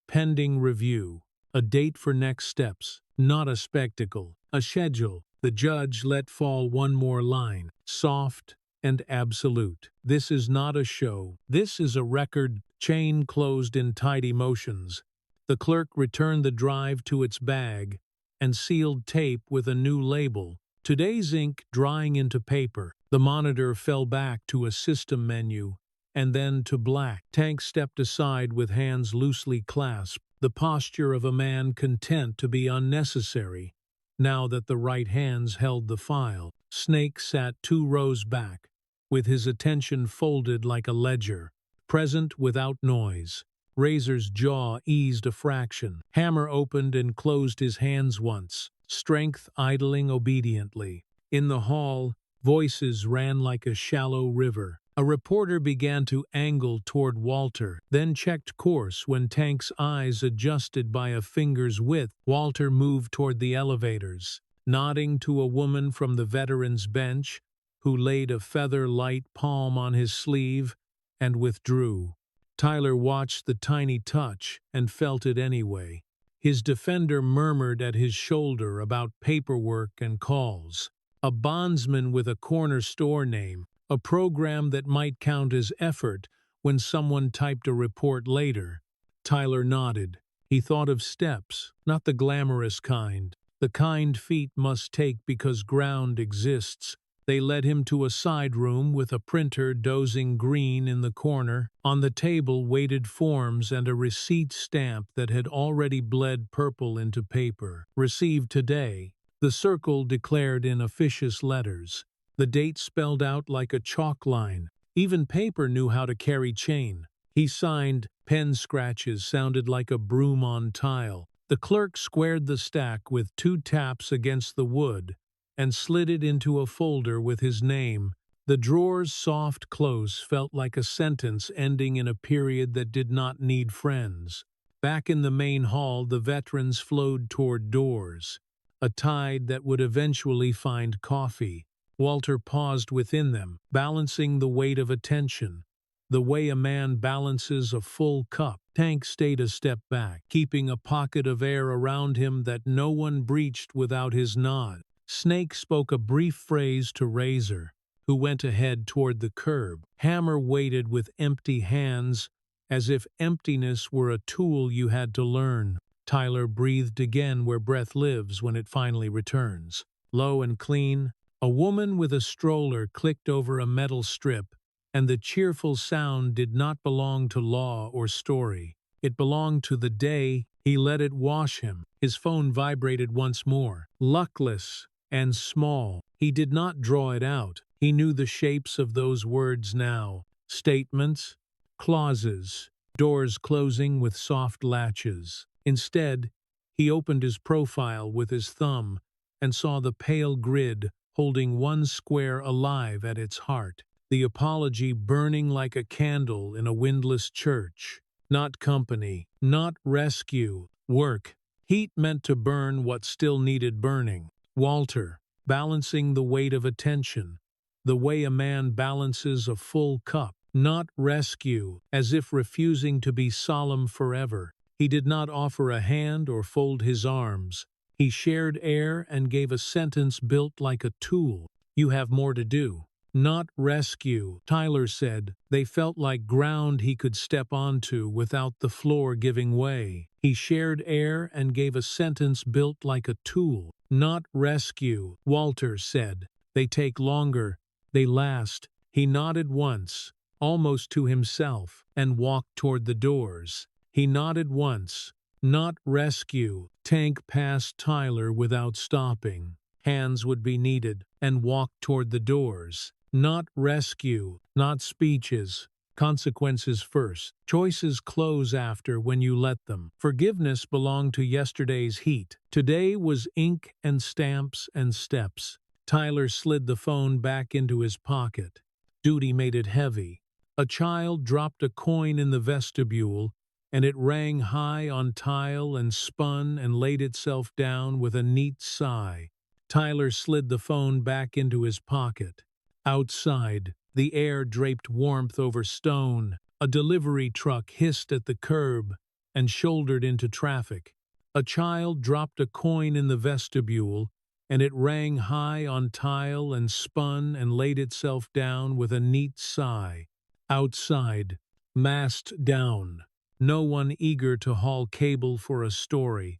Pending review. A date for next steps. Not a spectacle. A schedule. The judge let fall one more line. Soft and absolute. This is not a show. This is a record. Chain closed in tidy motions. The clerk returned the drive to its bag and sealed tape with a new label. Today's ink drying into paper. The monitor fell back to a system menu and then to black. Tank stepped aside with hands loosely clasped, the posture of a man content to be unnecessary. Now that the right hands held the file, Snake sat 2 rows back, with his attention folded like a ledger, present without noise. Razor's jaw eased a fraction. Hammer opened and closed his hands once, strength idling obediently. In the hall, voices ran like a shallow river. A reporter began to angle toward Walter, then checked course when Tank's eyes adjusted by a finger's width. Walter moved toward the elevators, nodding to a woman from the veterans' bench, who laid a feather-light palm on his sleeve and withdrew. Tyler watched the tiny touch and felt it anyway. His defender murmured at his shoulder about paperwork and calls. A bondsman with a corner store name, a program that might count as effort when someone typed a report later. Tyler nodded. He thought of steps, not the glamorous kind, the kind feet must take because ground exists. They led him to a side room with a printer dozing green in the corner. On the table waited forms and a receipt stamp that had already bled purple into paper. Received today. The circle declared in officious letters. The date spelled out like a chalk line. Even paper knew how to carry chain. He signed. Pen scratches sounded like a broom on tile. The clerk squared the stack with 2 taps against the wood and slid it into a folder with his name. The drawer's soft close felt like a sentence ending in a period that did not need friends. Back in the main hall, the veterans flowed toward doors, a tide that would eventually find coffee. Walter paused within them, balancing the weight of attention, the way a man balances a full cup. Tank stayed a step back, keeping a pocket of air around him that no one breached without his nod. Snake spoke a brief phrase to Razor, who went ahead toward the curb. Hammer waited with empty hands, as if emptiness were a tool you had to learn. Tyler breathed again where breath lives when it finally returns. Low and clean, a woman with a stroller clicked over a metal strip, and the cheerful sound did not belong to law or story. It belonged to the day. He let it wash him. His phone vibrated once more. Luckless and small. He did not draw it out. He knew the shapes of those words now. Statements, clauses, doors closing with soft latches. Instead, he opened his profile with his thumb and saw the pale grid holding one square alive at its heart. The apology burning like a candle in a windless church. Not company, not rescue, work. Heat meant to burn what still needed burning. Walter, balancing the weight of attention, the way a man balances a full cup. Not rescue, as if refusing to be solemn forever. He did not offer a hand or fold his arms. He shared air and gave a sentence built like a tool. You have more to do. Not rescue, Tyler said. They felt like ground he could step onto without the floor giving way. He shared air and gave a sentence built like a tool. Not rescue, Walter said. They take longer. They last. He nodded once, almost to himself, and walked toward the doors. He nodded once. Not rescue. Tank passed Tyler without stopping. Hands would be needed, and walked toward the doors. Not rescue, not speeches. Consequences first. Choices close after when you let them. Forgiveness belonged to yesterday's heat. Today was ink and stamps and steps. Tyler slid the phone back into his pocket. Duty made it heavy. A child dropped a coin in the vestibule, and it rang high on tile and spun and laid itself down with a neat sigh. Tyler slid the phone back into his pocket. Outside, the air draped warmth over stone. A delivery truck hissed at the curb and shouldered into traffic. A child dropped a coin in the vestibule, and it rang high on tile and spun and laid itself down with a neat sigh. Outside, mast down. No one eager to haul cable for a story.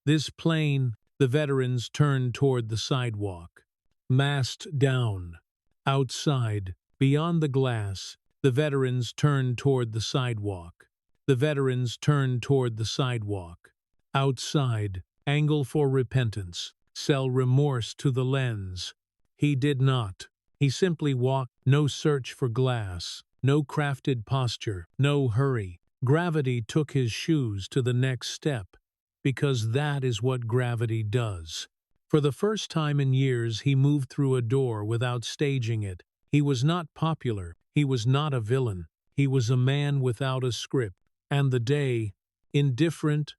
This plane, the veterans turned toward the sidewalk. Mast down. Outside, beyond the glass, the veterans turned toward the sidewalk. The veterans turned toward the sidewalk. Outside, angle for repentance. Sell remorse to the lens. He did not. He simply walked. No search for glass. No crafted posture. No hurry. Gravity took his shoes to the next step, because that is what gravity does. For the first time in years, he moved through a door without staging it. He was not popular. He was not a villain. He was a man without a script. And the day, indifferent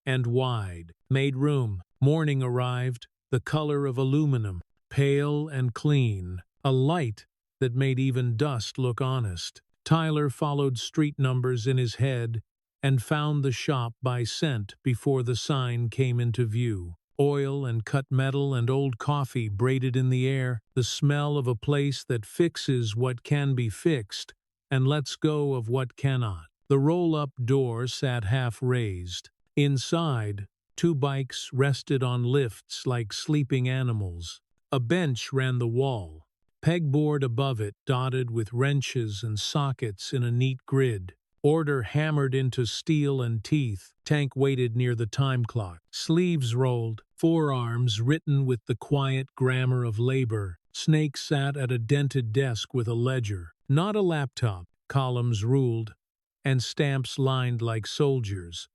and wide, made room. Morning arrived, the color of aluminum, pale and clean, a light that made even dust look honest. Tyler followed street numbers in his head and found the shop by scent before the sign came into view. Oil and cut metal and old coffee braided in the air, the smell of a place that fixes what can be fixed and lets go of what cannot. The roll-up door sat half-raised. Inside, two bikes rested on lifts like sleeping animals. A bench ran the wall, pegboard above it dotted with wrenches and sockets in a neat grid. Order hammered into steel and teeth. Tank waited near the time clock. Sleeves rolled, forearms written with the quiet grammar of labor. Snake sat at a dented desk with a ledger. Not a laptop. Columns ruled, and stamps lined like soldiers.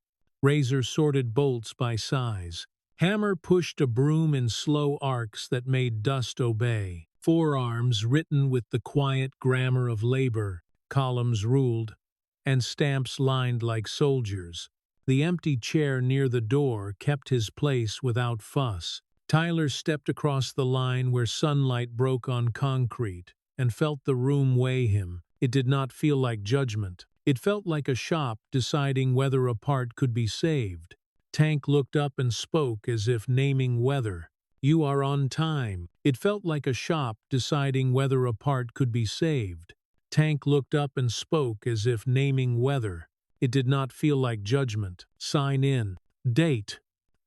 Razor sorted bolts by size. Hammer pushed a broom in slow arcs that made dust obey. Forearms written with the quiet grammar of labor. Columns ruled, and stamps lined like soldiers. The empty chair near the door kept his place without fuss. Tyler stepped across the line where sunlight broke on concrete and felt the room weigh him. It did not feel like judgment. It felt like a shop deciding whether a part could be saved. Tank looked up and spoke as if naming weather. You are on time. It felt like a shop deciding whether a part could be saved. Tank looked up and spoke as if naming weather. It did not feel like judgment. Sign in. Date.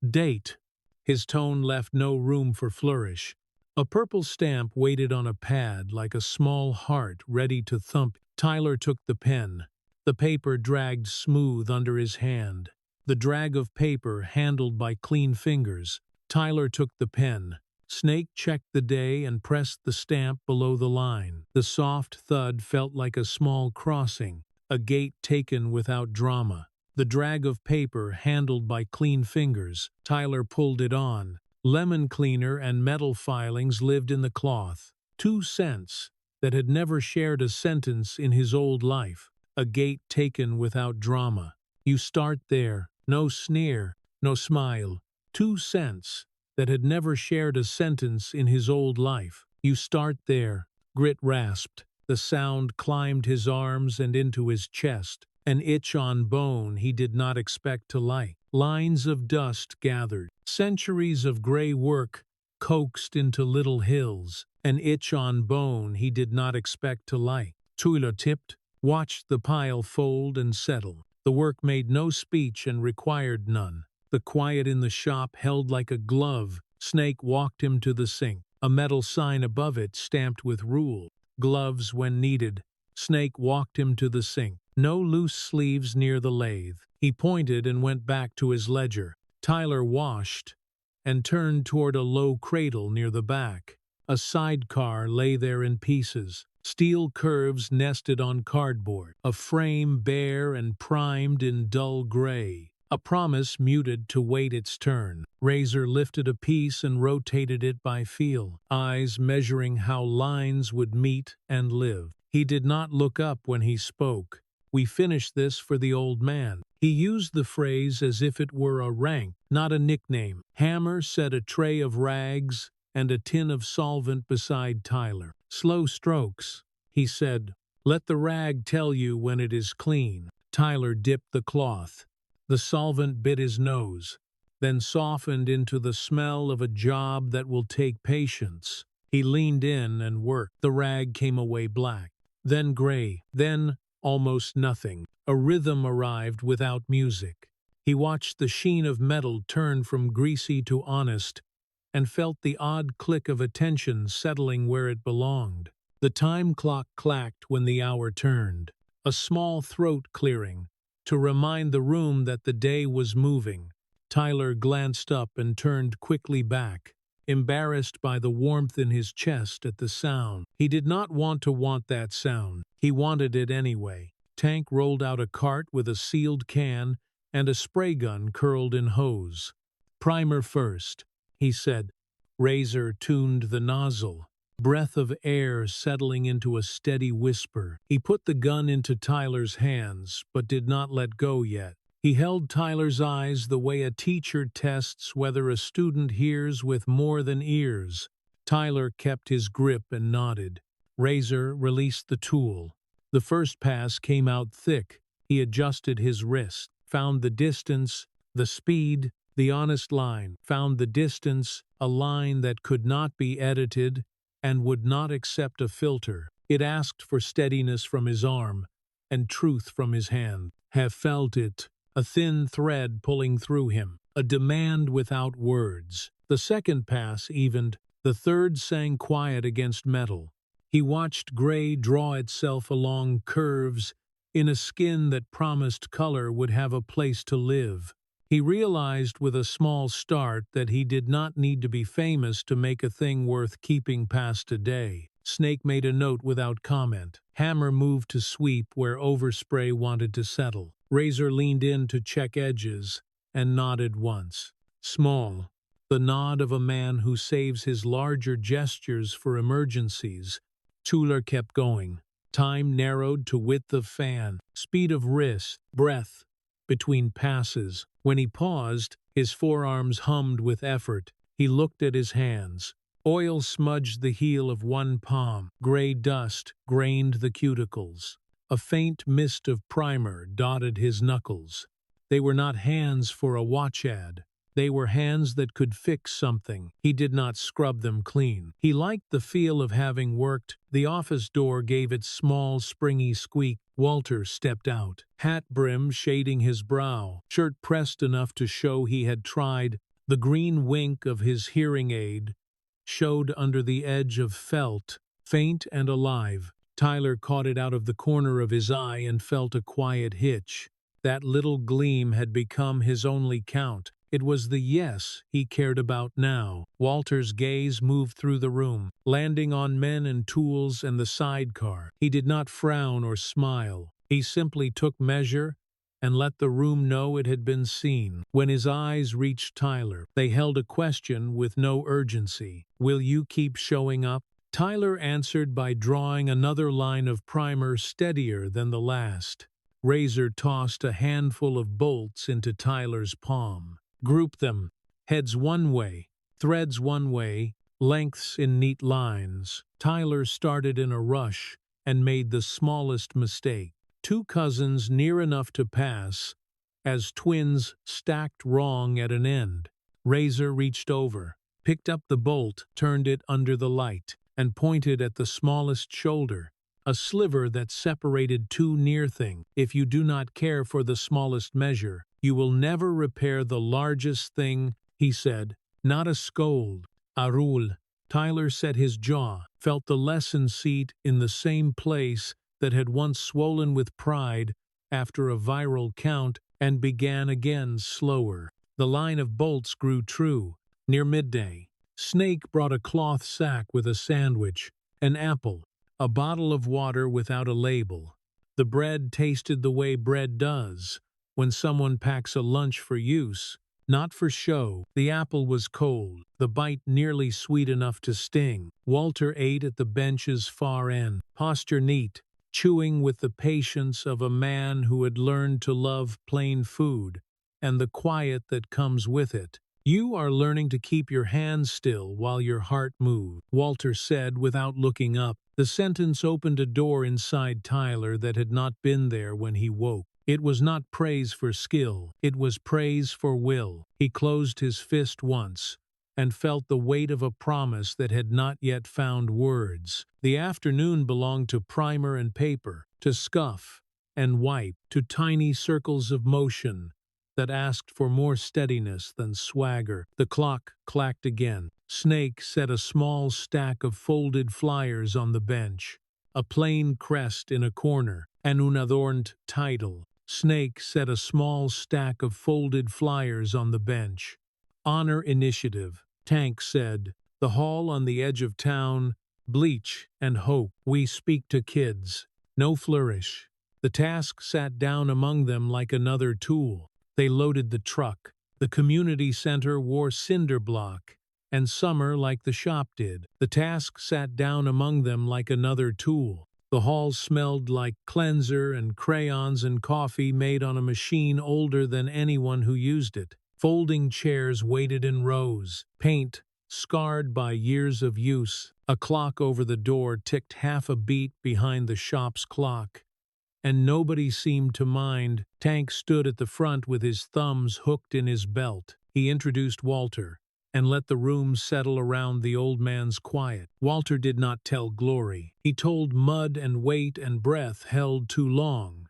Date. His tone left no room for flourish. A purple stamp waited on a pad like a small heart ready to thump. Tyler took the pen. The paper dragged smooth under his hand. The drag of paper handled by clean fingers. Tyler took the pen. Snake checked the day and pressed the stamp below the line. The soft thud felt like a small crossing, a gate taken without drama. The drag of paper handled by clean fingers. Tyler pulled it on. Lemon cleaner and metal filings lived in the cloth. 2 cents that had never shared a sentence in his old life. A gate taken without drama. You start there. No sneer, no smile. 2 cents that had never shared a sentence in his old life. You start there. Grit rasped. The sound climbed his arms and into his chest, an itch on bone he did not expect to like. Lines of dust gathered. Centuries of gray work coaxed into little hills. An itch on bone he did not expect to like. Tyler tipped, watched the pile fold and settle. The work made no speech and required none. The quiet in the shop held like a glove. Snake walked him to the sink. A metal sign above it stamped with rule. Gloves when needed. Snake walked him to the sink. No loose sleeves near the lathe. He pointed and went back to his ledger. Tyler washed and turned toward a low cradle near the back. A sidecar lay there in pieces. Steel curves nested on cardboard. A frame bare and primed in dull gray. A promise muted to wait its turn. Razor lifted a piece and rotated it by feel, eyes measuring how lines would meet and live. He did not look up when he spoke. "We finished this for the old man." He used the phrase as if it were a rank, not a nickname. Hammer set a tray of rags and a tin of solvent beside Tyler. "Slow strokes," he said. "Let the rag tell you when it is clean." Tyler dipped the cloth. The solvent bit his nose, then softened into the smell of a job that will take patience. He leaned in and worked. The rag came away black, then gray, then almost nothing. A rhythm arrived without music. He watched the sheen of metal turn from greasy to honest, and felt the odd click of attention settling where it belonged. The time clock clacked when the hour turned, a small throat clearing, to remind the room that the day was moving. Tyler glanced up and turned quickly back, embarrassed by the warmth in his chest at the sound. He did not want that sound. He wanted it anyway. Tank rolled out a cart with a sealed can and a spray gun curled in hose. "Primer first," he said. Razor tuned the nozzle, breath of air settling into a steady whisper. He put the gun into Tyler's hands, but did not let go yet. He held Tyler's eyes the way a teacher tests whether a student hears with more than ears. Tyler kept his grip and nodded. Razor released the tool. The first pass came out thick. He adjusted his wrist, found the distance, the speed, the honest line, found the distance, a line that could not be edited and would not accept a filter. It asked for steadiness from his arm and truth from his hand. Have felt it, a thin thread pulling through him, a demand without words. The second pass evened, the third sang quiet against metal. He watched gray draw itself along curves in a skin that promised color would have a place to live. He realized with a small start that he did not need to be famous to make a thing worth keeping past a day. Snake made a note without comment. Hammer moved to sweep where overspray wanted to settle. Razor leaned in to check edges and nodded once. Small, the nod of a man who saves his larger gestures for emergencies. Tyler kept going. Time narrowed to width of fan, speed of wrist, breath between passes. When he paused, his forearms hummed with effort. He looked at his hands. Oil smudged the heel of one palm. Gray dust grained the cuticles. A faint mist of primer dotted his knuckles. They were not hands for a watch ad. They were hands that could fix something. He did not scrub them clean. He liked the feel of having worked. The office door gave its small, springy squeak. Walter stepped out, hat brim shading his brow, shirt pressed enough to show he had tried. The green wink of his hearing aid showed under the edge of felt, faint and alive. Tyler caught it out of the corner of his eye and felt a quiet hitch. That little gleam had become his only count. It was the yes he cared about now. Walter's gaze moved through the room, landing on men and tools and the sidecar. He did not frown or smile. He simply took measure and let the room know it had been seen. When his eyes reached Tyler, they held a question with no urgency. "Will you keep showing up?" Tyler answered by drawing another line of primer steadier than the last. Razor tossed a handful of bolts into Tyler's palm. "Group them, heads one way, threads one way, lengths in neat lines." Tyler started in a rush and made the smallest mistake. Two cousins near enough to pass, as twins stacked wrong at an end. Razor reached over, picked up the bolt, turned it under the light, and pointed at the smallest shoulder, a sliver that separated two near things. If you do not care for the smallest measure, you will never repair the largest thing, he said, not a scold, a rule. Tyler set his jaw, felt the lesson seat in the same place that had once swollen with pride after a viral count, and began again slower. The line of bolts grew true. Near midday, Snake brought a cloth sack with a sandwich, an apple, a bottle of water without a label. The bread tasted the way bread does, when someone packs a lunch for use, not for show. The apple was cold, the bite nearly sweet enough to sting. Walter ate at the bench's far end, posture neat, chewing with the patience of a man who had learned to love plain food and the quiet that comes with it. You are learning to keep your hands still while your heart moves, Walter said without looking up. The sentence opened a door inside Tyler that had not been there when he woke. It was not praise for skill, it was praise for will. He closed his fist once, and felt the weight of a promise that had not yet found words. The afternoon belonged to primer and paper, to scuff and wipe, to tiny circles of motion that asked for more steadiness than swagger. The clock clacked again. Snake set a small stack of folded flyers on the bench, a plain crest in a corner, an unadorned title. Snake set a small stack of folded flyers on the bench. Honor Initiative, Tank said. The hall on the edge of town, bleach and hope. We speak to kids. No flourish. The task sat down among them like another tool. They loaded the truck. The community center wore cinder block, and summer like the shop did. The task sat down among them like another tool. The hall smelled like cleanser and crayons and coffee made on a machine older than anyone who used it. Folding chairs waited in rows, paint scarred by years of use. A clock over the door ticked half a beat behind the shop's clock, and nobody seemed to mind. Tank stood at the front with his thumbs hooked in his belt. He introduced Walter, and let the room settle around the old man's quiet. Walter did not tell glory. He told mud and weight and breath held too long,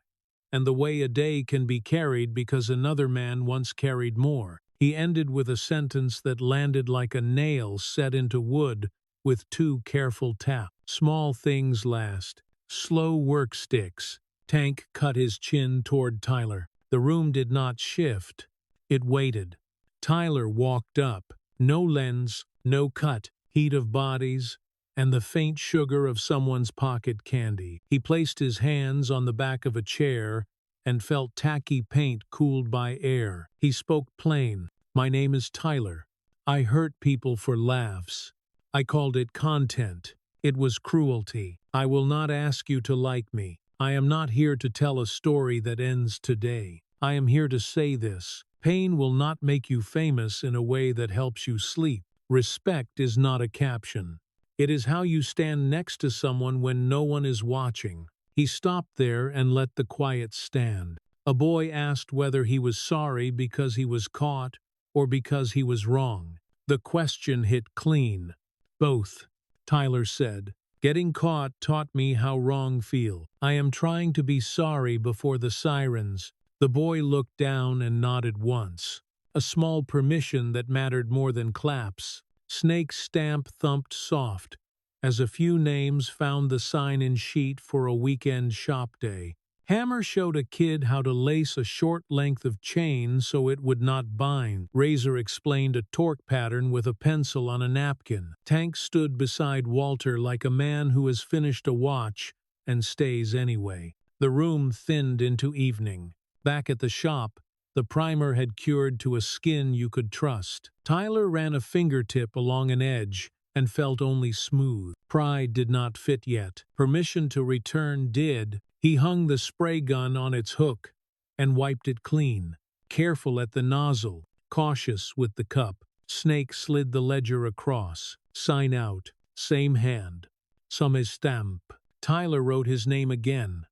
and the way a day can be carried because another man once carried more. He ended with a sentence that landed like a nail set into wood with two careful taps. Small things last. Slow work sticks. Tank cut his chin toward Tyler. The room did not shift. It waited. Tyler walked up. No lens, no cut, heat of bodies, and the faint sugar of someone's pocket candy. He placed his hands on the back of a chair and felt tacky paint cooled by air. He spoke plain. My name is Tyler. I hurt people for laughs. I called it content. It was cruelty. I will not ask you to like me. I am not here to tell a story that ends today. I am here to say this. Pain will not make you famous in a way that helps you sleep. Respect is not a caption. It is how you stand next to someone when no one is watching. He stopped there and let the quiet stand. A boy asked whether he was sorry because he was caught or because he was wrong. The question hit clean. Both, Tyler said. Getting caught taught me how wrong feel. I am trying to be sorry before the sirens. The boy looked down and nodded once. A small permission that mattered more than claps. Snake's stamp thumped soft, as a few names found the sign-in sheet for a weekend shop day. Hammer showed a kid how to lace a short length of chain so it would not bind. Razor explained a torque pattern with a pencil on a napkin. Tank stood beside Walter like a man who has finished a watch and stays anyway. The room thinned into evening. Back at the shop, the primer had cured to a skin you could trust. Tyler ran a fingertip along an edge and felt only smooth. Pride did not fit yet. Permission to return did. He hung the spray gun on its hook and wiped it clean. Careful at the nozzle, cautious with the cup. Snake slid the ledger across. Sign out. Same hand. Some stamp. Tyler wrote his name again.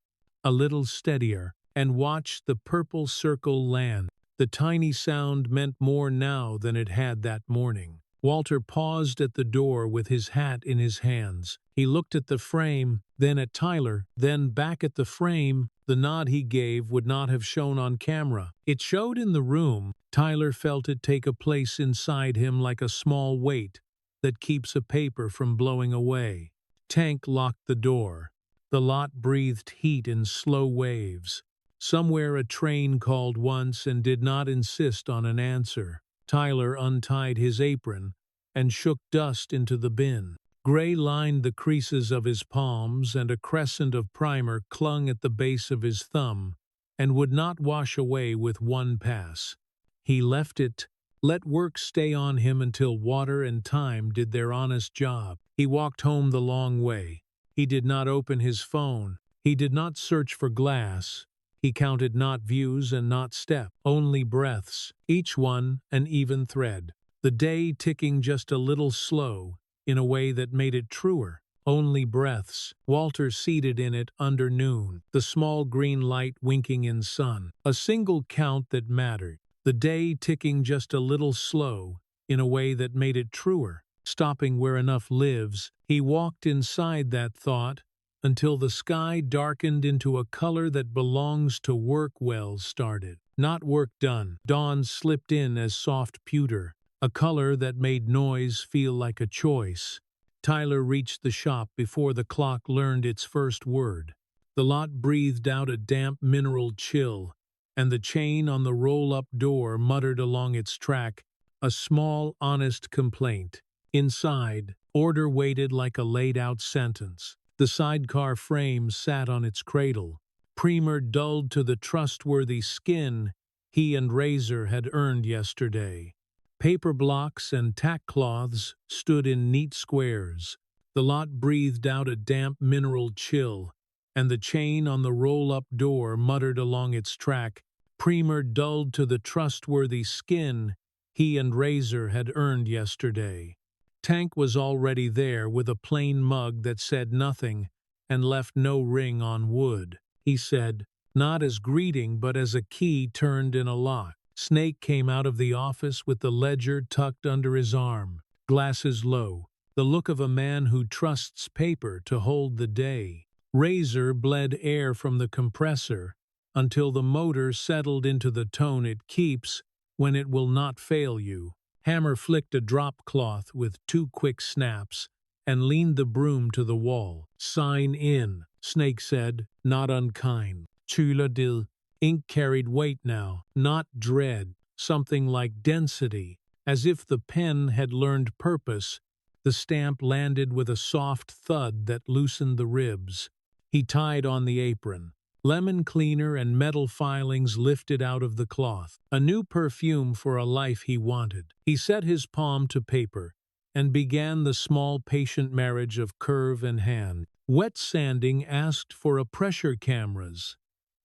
A little steadier. and watched the purple circle land. The tiny sound meant more now than it had that morning. Walter paused at the door with his hat in his hands. He looked at the frame, then at Tyler, then back at the frame. The nod he gave would not have shown on camera. It showed in the room. Tyler felt it take a place inside him like a small weight that keeps a paper from blowing away. Tank locked the door. The lot breathed heat in slow waves. Somewhere a train called once and did not insist on an answer. Tyler untied his apron and shook dust into the bin. Gray lined the creases of his palms, and a crescent of primer clung at the base of his thumb and would not wash away with one pass. He left it, let work stay on him until water and time did their honest job. He walked home the long way. He did not open his phone. He did not search for glass. He counted not views and not step, only breaths, each one an even thread. The day ticking just a little slow, in a way that made it truer. Only breaths. Walter seated in it under noon, the small green light winking in sun. A single count that mattered. The day ticking just a little slow, in a way that made it truer. Stopping where enough lives, he walked inside that thought, until the sky darkened into a color that belongs to work well started, not work done. Dawn slipped in as soft pewter, a color that made noise feel like a choice. Tyler reached the shop before the clock learned its first word. The lot breathed out a damp mineral chill, and the chain on the roll-up door muttered along its track a small, honest complaint. Inside, order waited like a laid-out sentence. The sidecar frame sat on its cradle. Primer dulled to the trustworthy skin he and Razor had earned yesterday. Paper blocks and tack cloths stood in neat squares. The lot breathed out a damp mineral chill, and the chain on the roll-up door muttered along its track, primer dulled to the trustworthy skin he and Razor had earned yesterday. Tank was already there with a plain mug that said nothing and left no ring on wood. He said, not as greeting but as a key turned in a lock. Snake came out of the office with the ledger tucked under his arm, glasses low, the look of a man who trusts paper to hold the day. Razor bled air from the compressor until the motor settled into the tone it keeps when it will not fail you. Hammer flicked a drop cloth with 2 quick snaps and leaned the broom to the wall. Sign in, Snake said, not unkind. Chula dil. Ink carried weight now, not dread, something like density. As if the pen had learned purpose, the stamp landed with a soft thud that loosened the ribs. He tied on the apron. Lemon cleaner and metal filings lifted out of the cloth. A new perfume for a life he wanted. He set his palm to paper and began the small patient marriage of curve and hand. Wet sanding asked for a pressure cameras.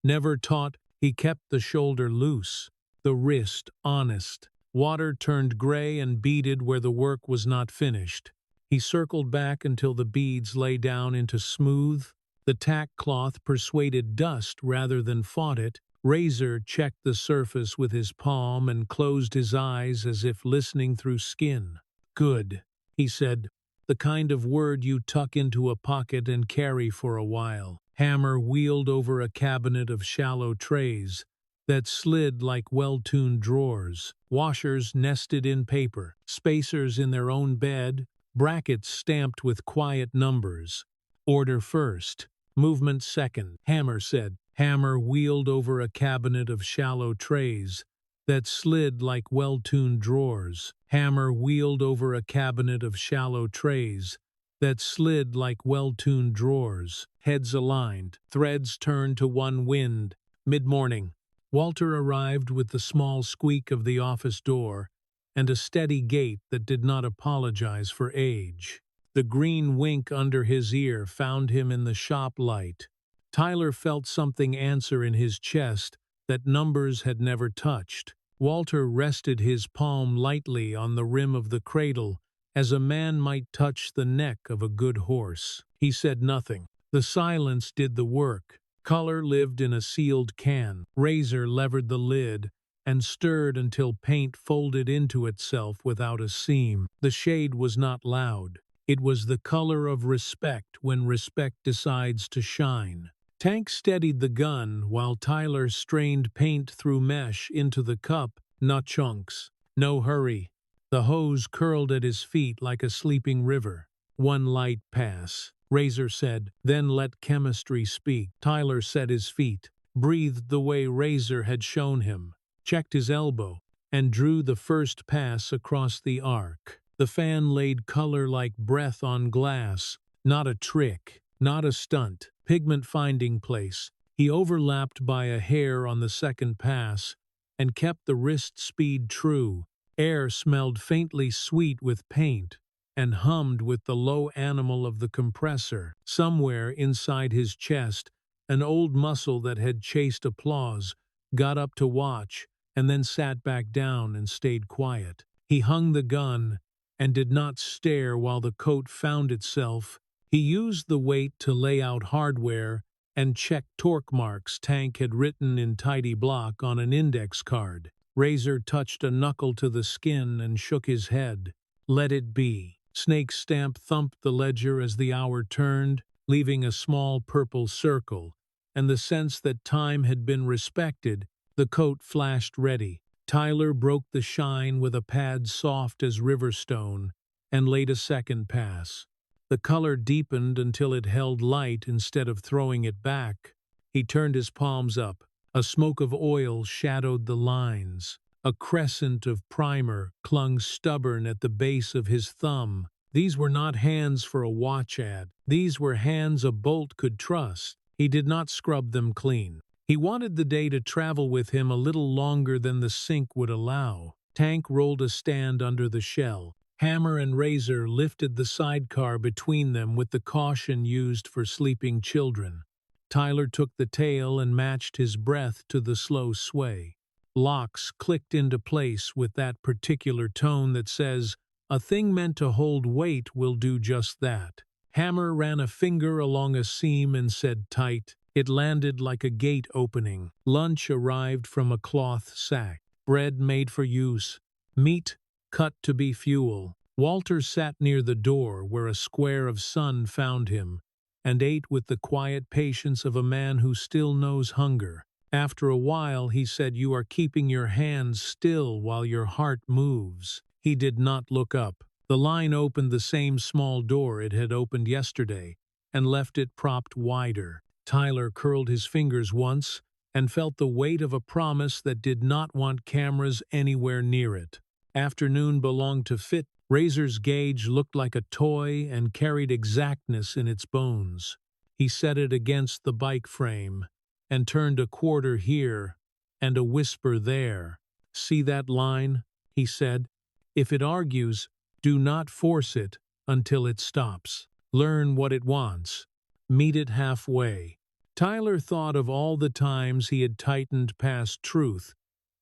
Never taught, he kept the shoulder loose, the wrist honest. Water turned gray and beaded where the work was not finished. He circled back until the beads lay down into smooth. The tack cloth persuaded dust rather than fought it. Razor checked the surface with his palm and closed his eyes as if listening through skin. Good, he said, the kind of word you tuck into a pocket and carry for a while. Hammer wheeled over a cabinet of shallow trays that slid like well-tuned drawers, washers nested in paper, spacers in their own bed, brackets stamped with quiet numbers. Order first, movement second, Hammer said. Hammer wheeled over a cabinet of shallow trays that slid like well-tuned drawers. Hammer wheeled over a cabinet of shallow trays that slid like well-tuned drawers. Heads aligned, threads turned to one wind. Mid-morning, Walter arrived with the small squeak of the office door and a steady gait that did not apologize for age. The green wink under his ear found him in the shop light. Tyler felt something answer in his chest that numbers had never touched. Walter rested his palm lightly on the rim of the cradle as a man might touch the neck of a good horse. He said nothing. The silence did the work. Color lived in a sealed can. Razor levered the lid and stirred until paint folded into itself without a seam. The shade was not loud. It was the color of respect when respect decides to shine. Tank steadied the gun while Tyler strained paint through mesh into the cup, not chunks. No hurry. The hose curled at his feet like a sleeping river. One light pass, Razor said, then let chemistry speak. Tyler set his feet, breathed the way Razor had shown him, checked his elbow, and drew the first pass across the arc. The fan laid color like breath on glass, not a trick, not a stunt, pigment finding place. He overlapped by a hair on the second pass and kept the wrist speed true. Air smelled faintly sweet with paint and hummed with the low animal of the compressor. Somewhere inside his chest, an old muscle that had chased applause got up to watch and then sat back down and stayed quiet. He hung the gun and did not stare while the coat found itself. He used the weight to lay out hardware and check torque marks Tank had written in tidy block on an index card. Razor touched a knuckle to the skin and shook his head. Let it be. Snake's stamp thumped the ledger as the hour turned, leaving a small purple circle, and the sense that time had been respected. The coat flashed ready. Tyler broke the shine with a pad soft as riverstone and laid a second pass. The color deepened until it held light instead of throwing it back. He turned his palms up. A smoke of oil shadowed the lines. A crescent of primer clung stubborn at the base of his thumb. These were not hands for a watch ad. These were hands a bolt could trust. He did not scrub them clean. He wanted the day to travel with him a little longer than the sink would allow. Tank rolled a stand under the shell. Hammer and Razor lifted the sidecar between them with the caution used for sleeping children. Tyler took the tail and matched his breath to the slow sway. Locks clicked into place with that particular tone that says, a thing meant to hold weight will do just that. Hammer ran a finger along a seam and said tight. It landed like a gate opening. Lunch arrived from a cloth sack. Bread made for use. Meat cut to be fuel. Walter sat near the door where a square of sun found him, and ate with the quiet patience of a man who still knows hunger. After a while he said, you are keeping your hands still while your heart moves. He did not look up. The line opened the same small door it had opened yesterday, and left it propped wider. Tyler curled his fingers once, and felt the weight of a promise that did not want cameras anywhere near it. Afternoon belonged to fit. Razor's gauge looked like a toy and carried exactness in its bones. He set it against the bike frame and turned a quarter here and a whisper there. See that line? He said. If it argues, do not force it until it stops. Learn what it wants. Meet it halfway. Tyler thought of all the times he had tightened past truth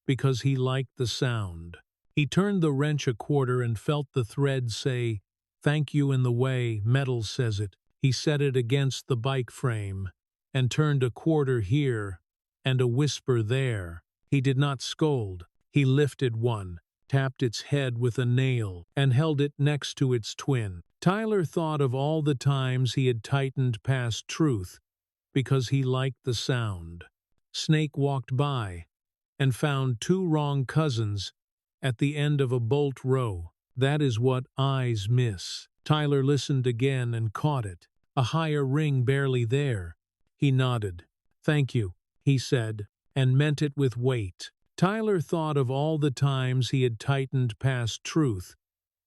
because he liked the sound. He turned the wrench a quarter and felt the thread say, thank you in the way metal says it. He set it against the bike frame and turned a quarter here and a whisper there. He did not scold. He lifted one, tapped its head with a nail, and held it next to its twin. Tyler thought of all the times he had tightened past truth because he liked the sound. Snake walked by and found two wrong cousins at the end of a bolt row. That is what eyes miss. Tyler listened again and caught it. A higher ring barely there. He nodded. Thank you, he said, and meant it with weight. Tyler thought of all the times he had tightened past truth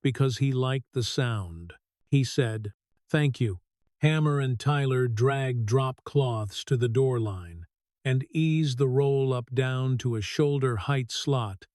because he liked the sound. He said, thank you. Hammer and Tyler dragged drop cloths to the door line and eased the roll up down to a shoulder-height slot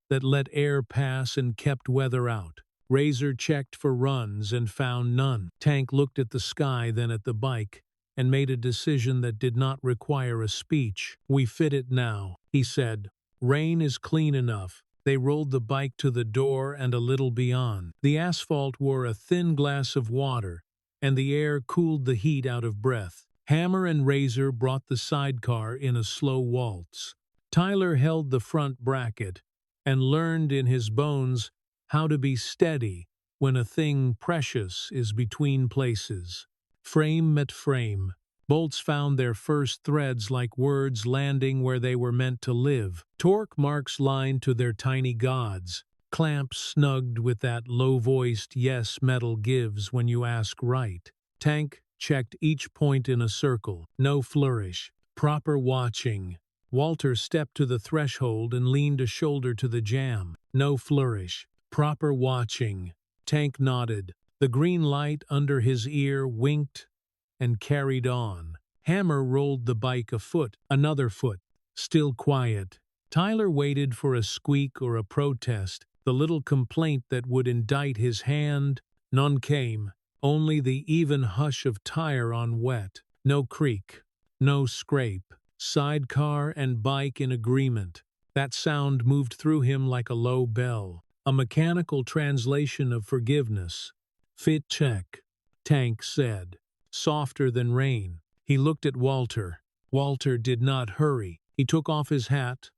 that let air pass and kept weather out. Razor checked for runs and found none. Tank looked at the sky, then at the bike, and made a decision that did not require a speech. We fit it now, he said. Rain is clean enough. They rolled the bike to the door and a little beyond. The asphalt wore a thin glass of water, and the air cooled the heat out of breath. Hammer and Razor brought the sidecar in a slow waltz. Tyler held the front bracket and learned in his bones how to be steady when a thing precious is between places. Frame met frame, bolts found their first threads like words landing where they were meant to live. Torque marks lined to their tiny gods. Clamps snugged with that low-voiced yes metal gives when you ask right. Tank checked each point in a circle. No flourish. Proper watching. Walter stepped to the threshold and leaned a shoulder to the jam. No flourish. Proper watching. Tank nodded. The green light under his ear winked and carried on. Hammer rolled the bike a foot, another foot. Still quiet. Tyler waited for a squeak or a protest, the little complaint that would indict his hand. None came. Only the even hush of tire on wet. No creak. No scrape. Sidecar and bike in agreement. That sound moved through him like a low bell. A mechanical translation of forgiveness. Fit check, Tank said. Softer than rain. He looked at Walter. Walter did not hurry. He took off his hat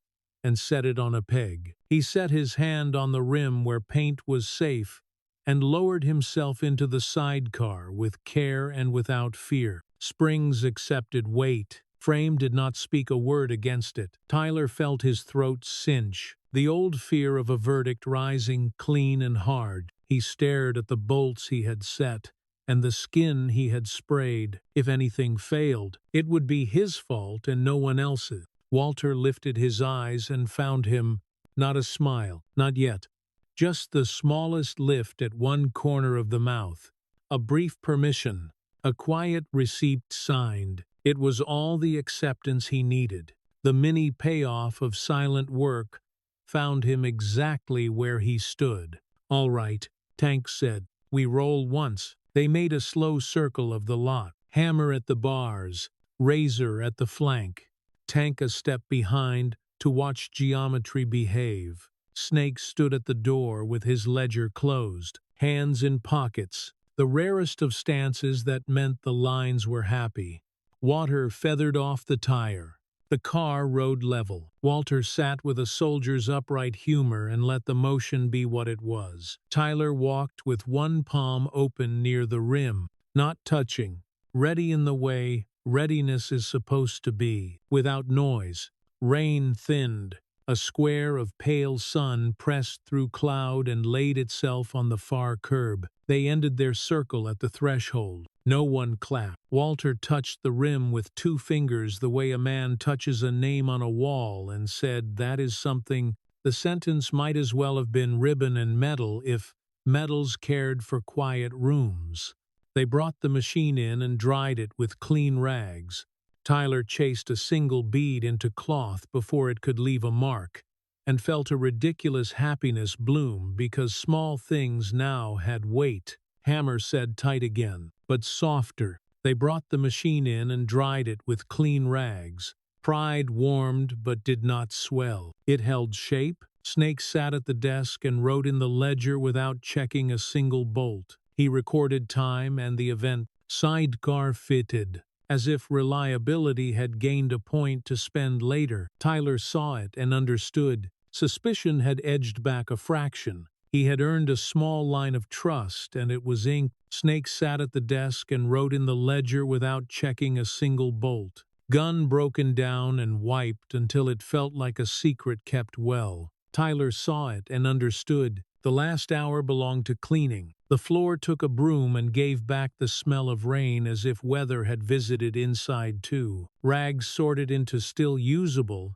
and set it on a peg. He set his hand on the rim where paint was safe and lowered himself into the sidecar with care and without fear. Springs accepted weight. Frame did not speak a word against it. Tyler felt his throat cinch, the old fear of a verdict rising clean and hard. He stared at the bolts he had set and the skin he had sprayed. If anything failed, it would be his fault and no one else's. Walter lifted his eyes and found him. Not a smile, not yet. Just the smallest lift at one corner of the mouth. A brief permission. A quiet receipt signed. It was all the acceptance he needed. The mini payoff of silent work found him exactly where he stood. All right, Tank said. We roll once. They made a slow circle of the lot. Hammer at the bars, Razor at the flank. Tank a step behind to watch geometry behave. Snake stood at the door with his ledger closed, hands in pockets, the rarest of stances that meant the lines were happy. Water feathered off the tire. The car rode level. Walter sat with a soldier's upright humor and let the motion be what it was. Tyler walked with one palm open near the rim, not touching, ready in the way readiness is supposed to be, without noise. Rain thinned. A square of pale sun pressed through cloud and laid itself on the far curb. They ended their circle at the threshold. No one clapped. Walter touched the rim with 2 fingers the way a man touches a name on a wall and said, "That is something." The sentence might as well have been ribbon and metal if metals cared for quiet rooms. They brought the machine in and dried it with clean rags. Tyler chased a single bead into cloth before it could leave a mark, and felt a ridiculous happiness bloom because small things now had weight. Hammer said tight again, but softer. They brought the machine in and dried it with clean rags. Pride warmed but did not swell. It held shape. Snake sat at the desk and wrote in the ledger without checking a single bolt. He recorded time and the event. Sidecar fitted. As if reliability had gained a point to spend later. Tyler saw it and understood. Suspicion had edged back a fraction. He had earned a small line of trust, and it was inked. Snake sat at the desk and wrote in the ledger without checking a single bolt. Gun broken down and wiped until it felt like a secret kept well. Tyler saw it and understood. The last hour belonged to cleaning. The floor took a broom and gave back the smell of rain as if weather had visited inside too. Rags sorted into still usable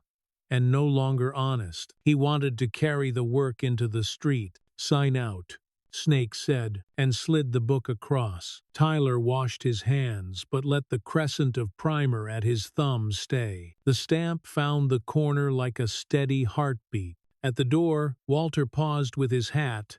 and no longer honest. He wanted to carry the work into the street. Sign out, Snake said, and slid the book across. Tyler washed his hands, but let the crescent of primer at his thumb stay. The stamp found the corner like a steady heartbeat. At the door, Walter paused with his hat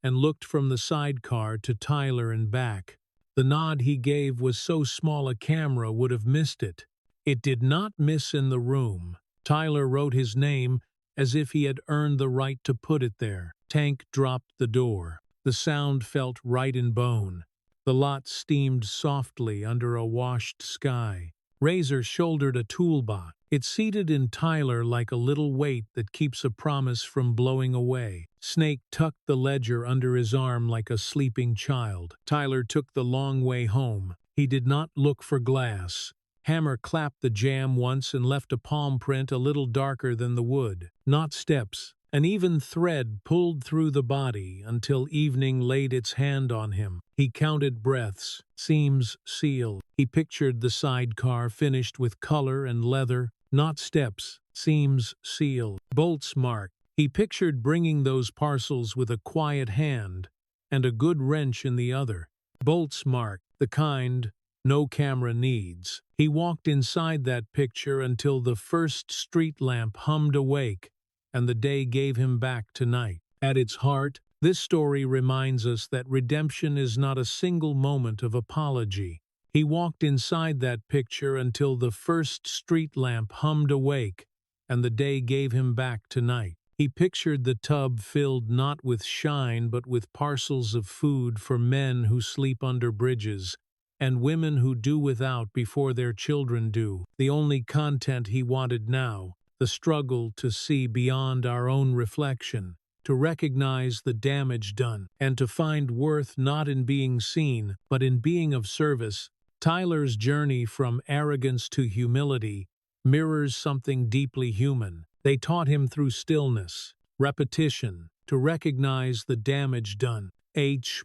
and looked from the sidecar to Tyler and back. The nod he gave was so small a camera would have missed it. It did not miss in the room. Tyler wrote his name as if he had earned the right to put it there. Tank dropped the door. The sound felt right in bone. The lot steamed softly under a washed sky. Razor shouldered a toolbox. It seated in Tyler like a little weight that keeps a promise from blowing away. Snake tucked the ledger under his arm like a sleeping child. Tyler took the long way home. He did not look for glass. Hammer clapped the jam once and left a palm print a little darker than the wood. Not steps. An even thread pulled through the body until evening laid its hand on him. He counted breaths, seams sealed. He pictured the sidecar finished with color and leather. Not steps, seams sealed, bolts marked. He pictured bringing those parcels with a quiet hand and a good wrench in the other. Bolts marked, the kind no camera needs. He walked inside that picture until the first street lamp hummed awake and the day gave him back to night. At its heart, this story reminds us that redemption is not a single moment of apology. He walked inside that picture until the first street lamp hummed awake and the day gave him back to night. He pictured the tub filled not with shine but with parcels of food for men who sleep under bridges and women who do without before their children do. The only content he wanted now, the struggle to see beyond our own reflection, to recognize the damage done, and to find worth not in being seen, but in being of service. Tyler's journey from arrogance to humility mirrors something deeply human. They taught him through stillness, repetition, to recognize the damage done.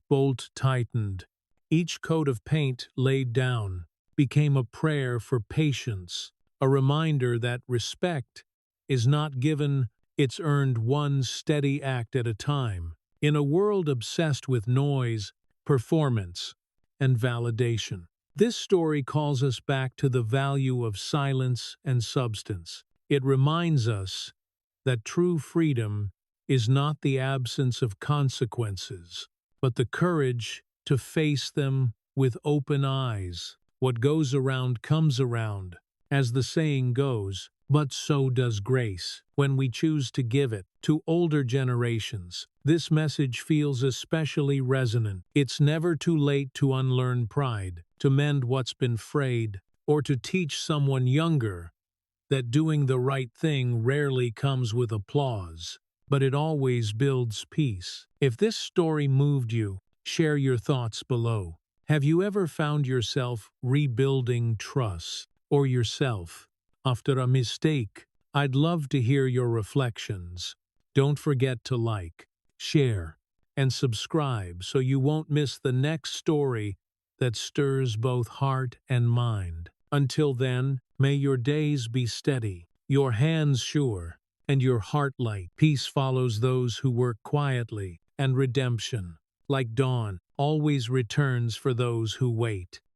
Bolt tightened. Each coat of paint laid down became a prayer for patience, a reminder that respect is not given, it's earned one steady act at a time. In a world obsessed with noise, performance, and validation, this story calls us back to the value of silence and substance. It reminds us that true freedom is not the absence of consequences, but the courage to face them with open eyes. What goes around comes around, as the saying goes, but so does grace when we choose to give it. To older generations, this message feels especially resonant. It's never too late to unlearn pride, to mend what's been frayed, or to teach someone younger that doing the right thing rarely comes with applause, but it always builds peace. If this story moved you, share your thoughts below. Have you ever found yourself rebuilding trust or yourself after a mistake? I'd love to hear your reflections. Don't forget to like, share, and subscribe so you won't miss the next story that stirs both heart and mind. Until then, may your days be steady, your hands sure, and your heart light. Peace follows those who work quietly, and redemption, like dawn, always returns for those who wait.